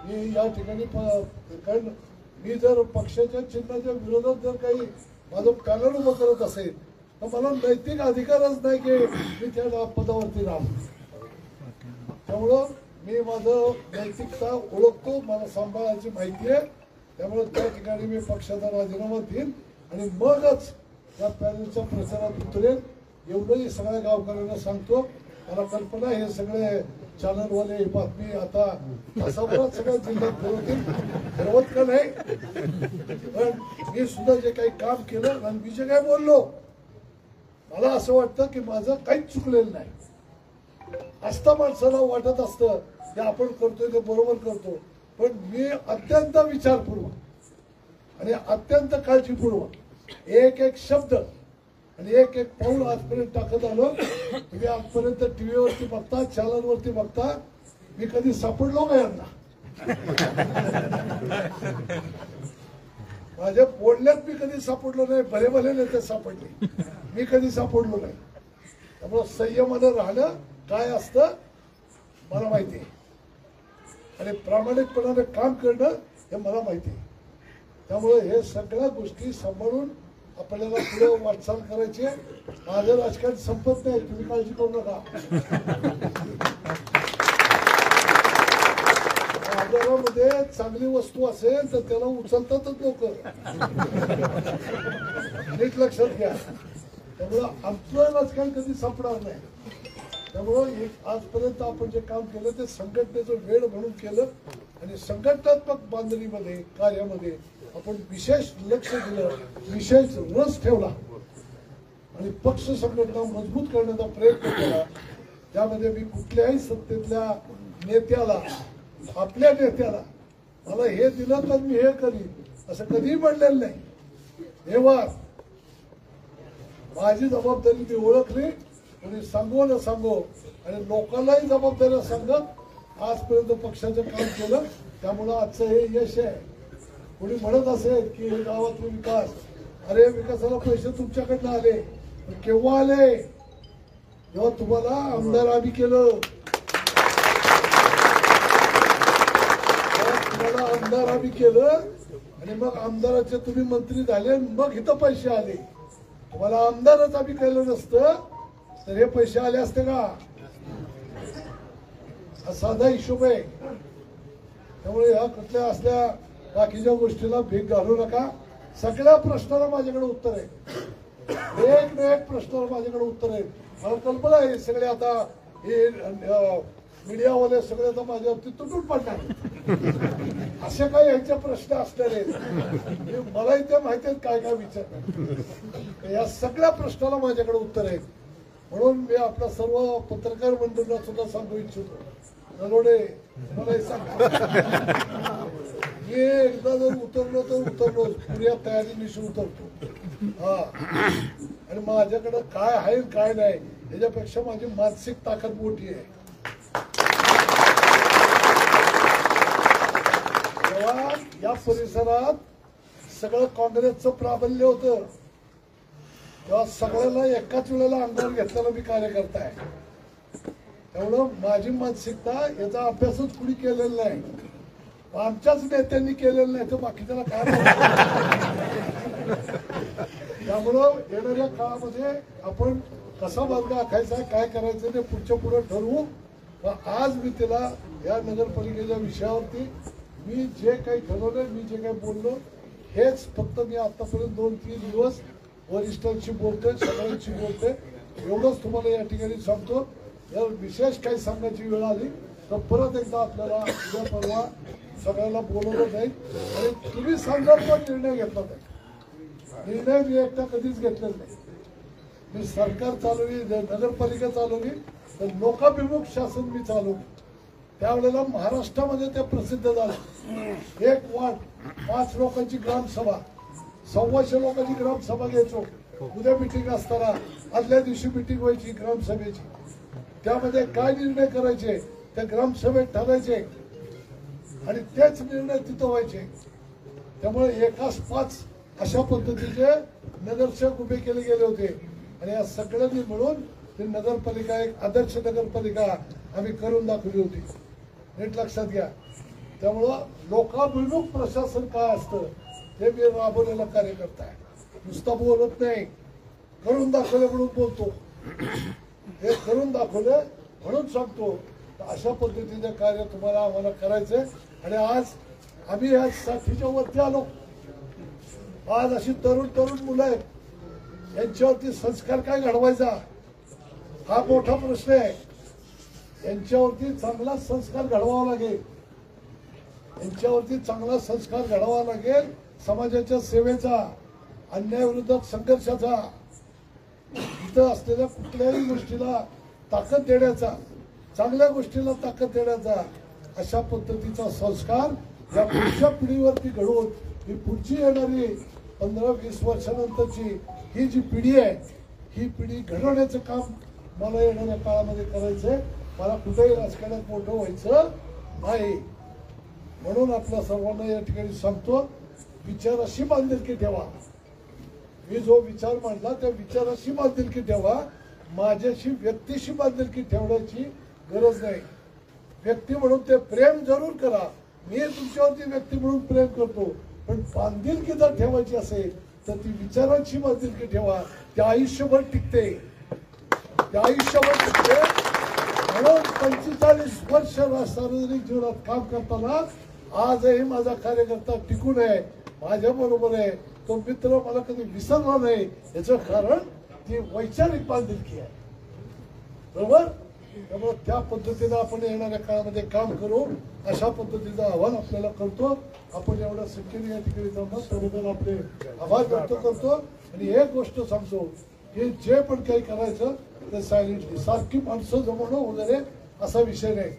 मी या ठिकाणी कारण मी जर पक्षाच्या चिन्हाच्या विरोधात जर काही माझं पॅनल उभं करत असेल तर मला नैतिक अधिकारच नाही की मी त्या पदावरती राहू. त्यामुळं मी माझं नैतिकता ओळखतो, मला सांभाळायची माहिती आहे. त्यामुळे त्या ठिकाणी मी पक्षाचा राजीनामा देईन आणि मगच या पॅनलच्या प्रचारात उतरेल. एवढंही सगळ्या गावकऱ्यांना सांगतो. मला कल्पना हे सगळे चॅनलवाले बातमी आता तासाभरात सगळ्या जिल्ह्यात फिरवत का नाही. पण मी सुद्धा जे काही काम केलं आणि मी जे काही बोललो मला असं वाटतं की माझं काहीच चुकलेलं नाही. असता माणसाला वाटत असतं की आपण करतोय ते बरोबर करतो. पण मी अत्यंत विचारपूर्वक आणि अत्यंत काळजीपूर्वक एक एक शब्द आणि एक एक पाऊल आजपर्यंत टाकत आलो. तुम्ही आजपर्यंत टीव्हीवरती बघता, चॅनलवरती बघता, मी कधी सापडलो का यांना? माझ्या बोलण्यात मी कधी सापडलो नाही. भले भले नेते सापडले, मी कधी सापडलो नाही. त्यामुळे संयमानं राहणं काय असतं मला माहिती आहे आणि प्रामाणिकपणाने काम करणं हे मला माहिती आहे. त्यामुळे हे सगळ्या गोष्टी सांभाळून आपल्याला पुढे वाटचाल करायची. माझं राजकारण संपत नाही, तुम्ही काळजी करू नका. बाजारामध्ये चांगली वस्तू असेल तर त्याला उचलतातच लोक, नीट लक्षात घ्या. त्यामुळं आमचं राजकारण कधी संपणार नाही. त्यामुळं आजपर्यंत आपण जे काम केलं ते संघटनेचं वेळ म्हणून केलं आणि संघटनात्मक बांधणीमध्ये कार्यामध्ये आपण विशेष लक्ष दिलं, विशेष रस ठेवला आणि पक्ष संघटना मजबूत करण्याचा प्रयत्न केला. त्यामध्ये मी कुठल्याही सत्तेतल्या नेत्याला, आपल्या नेत्याला मला हे दिलं तर मी हे करीन असं कधीही म्हणलेलं नाही. तेव्हा माझी जबाबदारी मी ओळखली आणि सांगो न सांगो आणि लोकांनाही जबाबदाऱ्या सांगत आजपर्यंत पक्षाचं काम केलं. त्यामुळं आजचं हे यश आहे. कोणी म्हणत असेल की हे गावातले विकास, अरे विकासाला पैसे तुमच्याकडनं आले, केव्हा आले? जेव्हा तुम्हाला आमदार आम्ही केलं, तुम्हाला आमदार आम्ही केलं आणि मग आमदाराचे तुम्ही मंत्री झाले, मग इथं पैसे आले. तुम्हाला आमदारच आम्ही केलं नसतं तर हे पैसे आले असते का? हा साधा हिशोब आहे. त्यामुळे ह्या कुठल्या असल्या बाकीच्या गोष्टीला भीक घालू नका. सगळ्या प्रश्नाला माझ्याकडे उत्तर आहे. एक ना एक प्रश्नाला माझ्याकडे उत्तर आहे. मला कल्पना आहे सगळे आता हे मीडियावाले सगळे आता माझ्यावरती तुटून पडणार. असे काही यांचे प्रश्न असणार आहेत, मलाही ते माहिती आहेत काय काय विचार. या सगळ्या प्रश्नाला माझ्याकडे उत्तर आहेत. म्हणून मी आपल्या सर्व पत्रकार मंडळींना सुद्धा सांगू इच्छितो, नलोडे मला सांगतो मी एकदा जर उतरलो तर उतरलो, पुऱ्या तयारीनिशी उतरतो. हा आणि माझ्याकडे काय आहे काय नाही याच्यापेक्षा माझी मानसिक ताकद मोठी आहे. तेव्हा या परिसरात सगळं काँग्रेसचं प्राबल्य होतं, तेव्हा सगळ्याला एकाच वेळेला अंगावर घेतलेला मी कार्यकर्ता आहे. त्यामुळं माझी मानसिकता याचा अभ्यासच कुणी केलेला नाही, आमच्याच नेत्यांनी केलेलं नाही तर बाकीच्याला काय. त्यामुळं येणाऱ्या काळामध्ये आपण कसा मार्ग आखायचा, काय करायचं ते पुढच्या पुढे ठरवू. मग आज मी त्याला या नगरपालिकेच्या विषयावरती मी जे काही ठरवलं, मी जे काही बोललो, हेच फक्त मी आतापर्यंत 2-3 दिवस वरिष्ठांशी बोलतोय, सगळ्यांशी बोलतोय. एवढंच तुम्हाला या ठिकाणी सांगतो. जर विशेष काही सांगण्याची वेळ आली तर परत एकदा आपल्याला उद्या परवा सगळ्याला बोलवलं जाईल आणि तुम्ही सांगाल पण निर्णय घेतला नाही. निर्णय मी एकटा कधीच घेतलेला नाही. मी सरकार चालवली, नगरपालिका चालवली, तर लोकाभिमुख शासन मी चालवलं. त्यावेळेला महाराष्ट्रामध्ये ते प्रसिद्ध झालं. 1 वार्ड 5 लोकांची ग्रामसभा, 125 लोकांची ग्रामसभा घ्यायचो. उद्या मिटिंग असताना आदल्या दिवशी मिटिंग व्हायची ग्रामसभेची. त्यामध्ये काय निर्णय करायचे त्या ग्रामसभेत ठरायचे आणि तेच निर्णय तिथं व्हायचे. त्यामुळे 1-5 अशा पद्धतीचे नगरसेवक उभे केले गेले होते आणि या सगळ्यांनी मिळून ती नगरपालिका एक आदर्श नगरपालिका आम्ही करून दाखवली होती. नीट लक्षात घ्या. त्यामुळं लोकाभिमुख प्रशासन काय असतं ते मी राबवलेला कार्यकर्ता आहे. नुसता बोलत नाही, करून दाखवले म्हणून बोलतो. हे करून दाखवले म्हणून सांगतो. अशा पद्धतीचे कार्य तुम्हाला आम्हाला करायचंय आणि आज आम्ही या साथीच्या वरती आलो. आज अशी तरुण मुलं आहेत, यांच्यावरती संस्कार काय घडवायचा हा मोठा प्रश्न आहे. यांच्यावरती चांगला संस्कार घडवावा लागेल. यांच्यावरती चांगला संस्कार घडवावा लागेल. समाजाच्या सेवेचा, अन्यायाविरुद्ध संघर्षाचा, इथं असलेल्या कुठल्याही गोष्टीला ताकद देण्याचा, चांगल्या गोष्टीला ताकद देण्याचा अशा पद्धतीचा संस्कार या पुढच्या पिढीवरती घडवून ही पुढची येणारी 15-20 वर्षानंतरची ही जी पिढी आहे ही पिढी घडवण्याचं काम मला येणाऱ्या काळामध्ये करायचंय. मला कुठेही राजकारणात मोठं व्हायचं नाही. म्हणून आपल्या सर्वांना या ठिकाणी सांगतो, विचाराशी बांधिलकी ठेवा. मी जो विचार मांडला त्या विचाराशी बांधिलकी ठेवा. माझ्याशी व्यक्तीशी बांधिलकी ठेवण्याची गरज नाही. व्यक्ती म्हणून ते प्रेम जरूर करा. मी तुमच्यावरती व्यक्ती म्हणून प्रेम करतो, पण बांधिलकी जर ठेवायची असेल तर ती विचारांची बांधिलकी ठेवा. ते आयुष्यभर टिकते, ते आयुष्यभर टिकते. म्हणून 45 वर्ष सार्वजनिक जीवनात काम करताना आजही माझा कार्यकर्ता टिकून आहे, माझ्या बरोबर आहे. तो मित्र मला कधी विसरला नाही. याचं कारण ती वैचारिक बांधिलकी आहे. बरोबर. त्यामुळे त्या पद्धतीने आपण येणाऱ्या काळामध्ये काम करू अशा पद्धतीचं आव्हान आपल्याला करतो. आपण एवढ्या संख्येने या ठिकाणी जमलो त्याबद्दल आपले आभार व्यक्त करतो. आणि एक गोष्ट सांगतो की जे पण काही करायचं ते सायलेंटली, सारखी माणसं जमवणं वगैरे असा विषय नाही.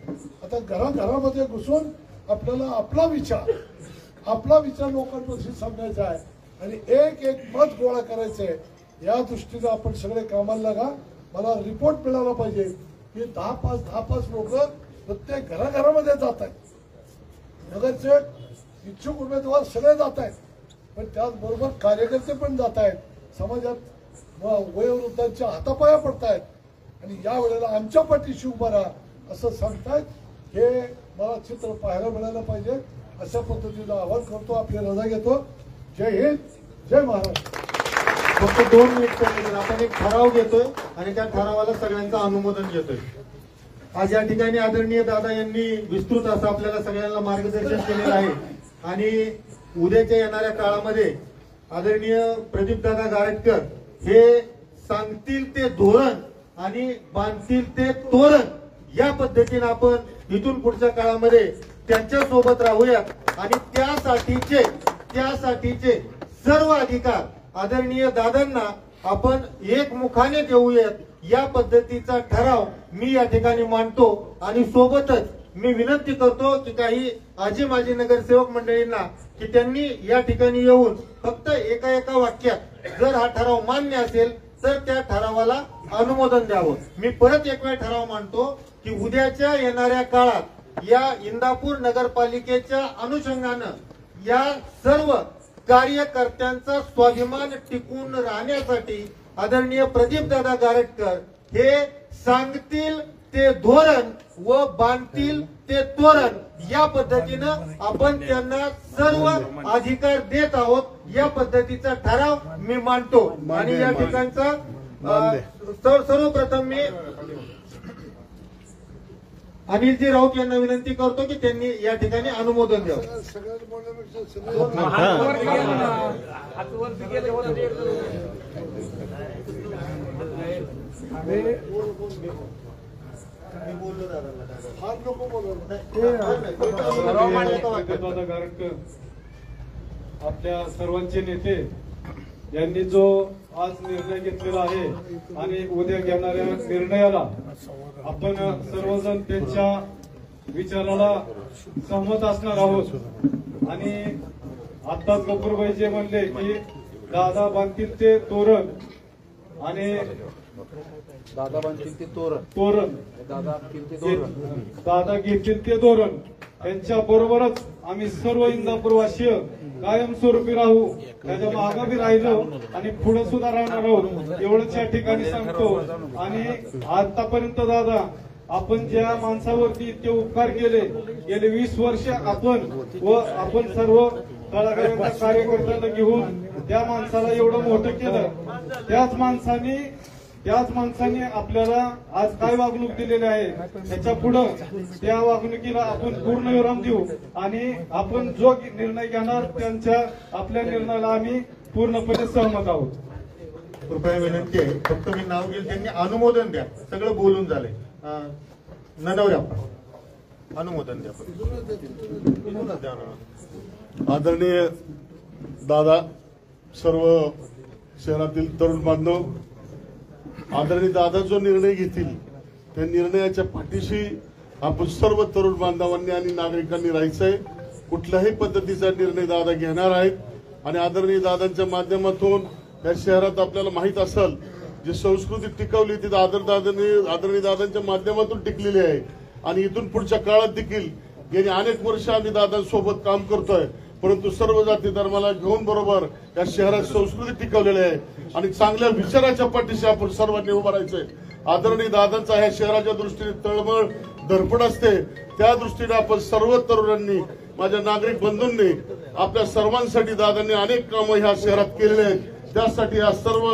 आता घराघरामध्ये घुसून आपल्याला आपला विचार लोकांपाशी सांगायचा आहे आणि एक मत गोळा करायचंय. या दृष्टीने आपण सगळे कामाला लागा. मला रिपोर्ट मिळाला पाहिजे की 10-5 लोक प्रत्येक घराघरामध्ये जात आहेत. नगरसेवक इच्छुक उमेदवार सगळे जात आहेत, पण त्याचबरोबर कार्यकर्ते पण जात आहेत. समाजात वयोवृद्धांच्या हातापाया पडतायत आणि या वेळेला आमच्या पाठीशी उभा राहा असं सांगतायत. हे मला चित्र पाहायला मिळायला पाहिजे. अशा पद्धतीचं आवाहन करतो. आपली रजा घेतो. जय हिंद, जय महाराष्ट्र. फक्त 2 मिनिट आपण एक ठराव घेतोय आणि त्या ठरावाला सगळ्यांचं अनुमोदन घेतोय. आज या ठिकाणी आदरणीय दादा यांनी विस्तृत असं आपल्याला सगळ्यांना मार्गदर्शन केलेलं आहे आणि उद्याच्या येणाऱ्या काळामध्ये आदरणीय प्रदीपदादा गारटकर हे सांगतील ते धोरण आणि बांधतील ते तोरण या पद्धतीने आपण इथून पुढच्या काळामध्ये त्यांच्या सोबत राहूयात आणि त्यासाठीचे सर्व अधिकार आदरणीय दादांना आपण एकमुखाने देऊयात. या पद्धतीचा ठराव मी या ठिकाणी मांडतो आणि सोबतच मी विनंती करतो की काही आजी माजी नगरसेवक मंडळींना की त्यांनी या ठिकाणी येऊन फक्त एका वाक्यात जर हा ठराव मान्य असेल तर त्या ठरावाला अनुमोदन द्यावं. मी परत एक वेळ ठराव मांडतो की उद्याच्या येणाऱ्या काळात या इंदापूर नगरपालिकेच्या अनुषंगानं या सर्व कार्यकर्त्यांचा स्वाभिमान टिकून राहण्यासाठी आदरणीय प्रदीपदादा गारटकर हे सांगतील ते धोरण व बांधतील ते तोरण या पद्धतीनं आपण त्यांना सर्व अधिकार देत आहोत. या पद्धतीचा ठराव मी मांडतो आणि या ठिकाणचा सर्वप्रथम मी अनिलजी राऊत यांना विनंती करतो की त्यांनी या ठिकाणी अनुमोदन द्यावं. सगळ्यात बोलण्यापेक्षा फार नको बोलत. आपल्या सर्वांचे नेते यांनी जो आज निर्णय घेतलेला आहे आणि उद्या घेणाऱ्या निर्णयाला आपण सर्वजण त्यांच्या विचाराला सहमत असणार आहोत. आणि आताच गफूरभाई जे म्हणले की दादा बांधतील ते तोरण आणि दादा बांधतील ते तोरण तोरण दादा घेतील ते धोरण त्यांच्या बरोबरच आम्ही सर्व इंदापूरवासीय कायमस्वरूपी राहू, त्याच्या मागे बी राहिलो आणि पुढे सुद्धा राहणार आहोत एवढंच या ठिकाणी सांगतो. आणि आतापर्यंत दादा आपण ज्या माणसावरती इतके उपकार केले, गेले 20 वर्ष आपण सर्व तळागाळातल्या कार्यकर्त्यांना घेऊन त्या माणसाला एवढं मोठं केलं. त्याच माणसाने आपल्याला आज काय वागणूक दिलेली आहे त्याच्या पुढं त्या वागणुकीला आपण पूर्ण विराम देऊ आणि आपण जो निर्णय घेणार त्यांच्या आपल्या निर्णयाला आम्ही पूर्णपणे सहमत आहोत. कृपया विनंती आहे, फक्त मी नाव घेईल त्यांनी अनुमोदन द्या. सगळं बोलून झालंय. ननवरे अनुमोदन द्या. आदरणीय दादा, सर्व शहरातील तरुण बांधव, आदरणीय दादा जो निर्णय घेतील त्या निर्णयाच्या पाठीशी आपण सर्व तरुण बांधवांनी आणि नागरिकांनी राहायचंय. कुठल्याही पद्धतीचा निर्णय दादा घेणार आहेत आणि आदरणीय दादांच्या माध्यमातून या शहरात आपल्याला माहित असेल जी संस्कृती टिकवली ती आदरणीय दादांच्या माध्यमातून टिकलेली आहे. आणि इथून पुढच्या काळात देखील गेली अनेक वर्ष आम्ही दादांसोबत काम करतोय, परंतु सर्व जाती धर्माला घेऊन बरोबर या शहरात संस्कृती टिकवलेली आहे आणि चांगल्या विचाराच्या पाठीशी आपण सर्वांनी उभं राहायचंय. आदरणीय दादांचा ह्या शहराच्या दृष्टीने तळमळ धडपड असते, त्या दृष्टीने आपण सर्व तरुणांनी, माझ्या नागरिक बंधूंनी, आपल्या सर्वांसाठी दादांनी अनेक कामं ह्या शहरात केलेले आहेत. त्यासाठी या सर्व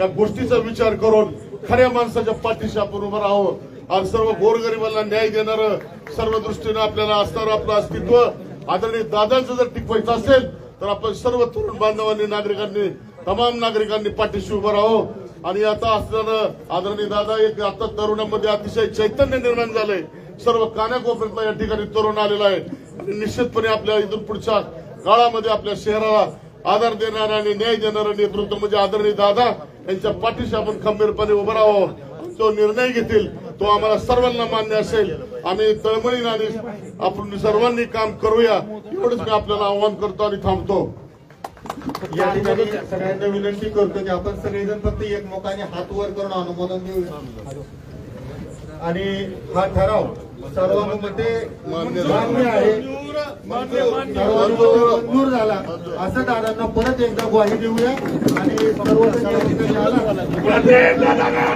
या गोष्टीचा विचार करून खऱ्या माणसाच्या पाठीशी आपण उभं राहावं आणि सर्व गोरगरिबांना न्याय देणारं सर्व दृष्टीने आपल्याला असणारं आपलं अस्तित्व आदरणीय दादांचं जर टिकवायचं असेल तर आपण सर्व तरुण बांधवांनी, नागरिकांनी, तमाम नागरिकांनी पाठीशी उभं राहावं. आणि आता असणारं आदरणीय दादा एक आता तरुणांमध्ये अतिशय चैतन्य निर्माण झालंय. सर्व कानाकोपऱ्यातला या ठिकाणी तरुण आलेला आहे आणि निश्चितपणे आपल्या इथून पुढच्या काळामध्ये आपल्या शहराला आधार देणारा आणि न्याय देणारं नेतृत्व म्हणजे आदरणीय दादा यांच्या पाठीशी आपण खंबीरपणे उभं राहावं. जो निर्णय घेतील तो आम्हाला सर्वांना मान्य असेल. आम्ही तळमळीने आणि आपण सर्वांनी काम करूया एवढंच मी आपल्याला आवाहन करतो आणि थांबतो. या ठिकाणी सगळ्यांना विनंती करतो की आपण सगळेजण फक्त एकमेकाने हात वर करून अनुमोदन देऊया आणि हा ठराव सर्वांमध्ये मान्य आहे, सर्वांमध्ये मंजूर झाला असं दादांना परत एकदा ग्वाही देऊया आणि सर्वजण या ठिकाणी आला.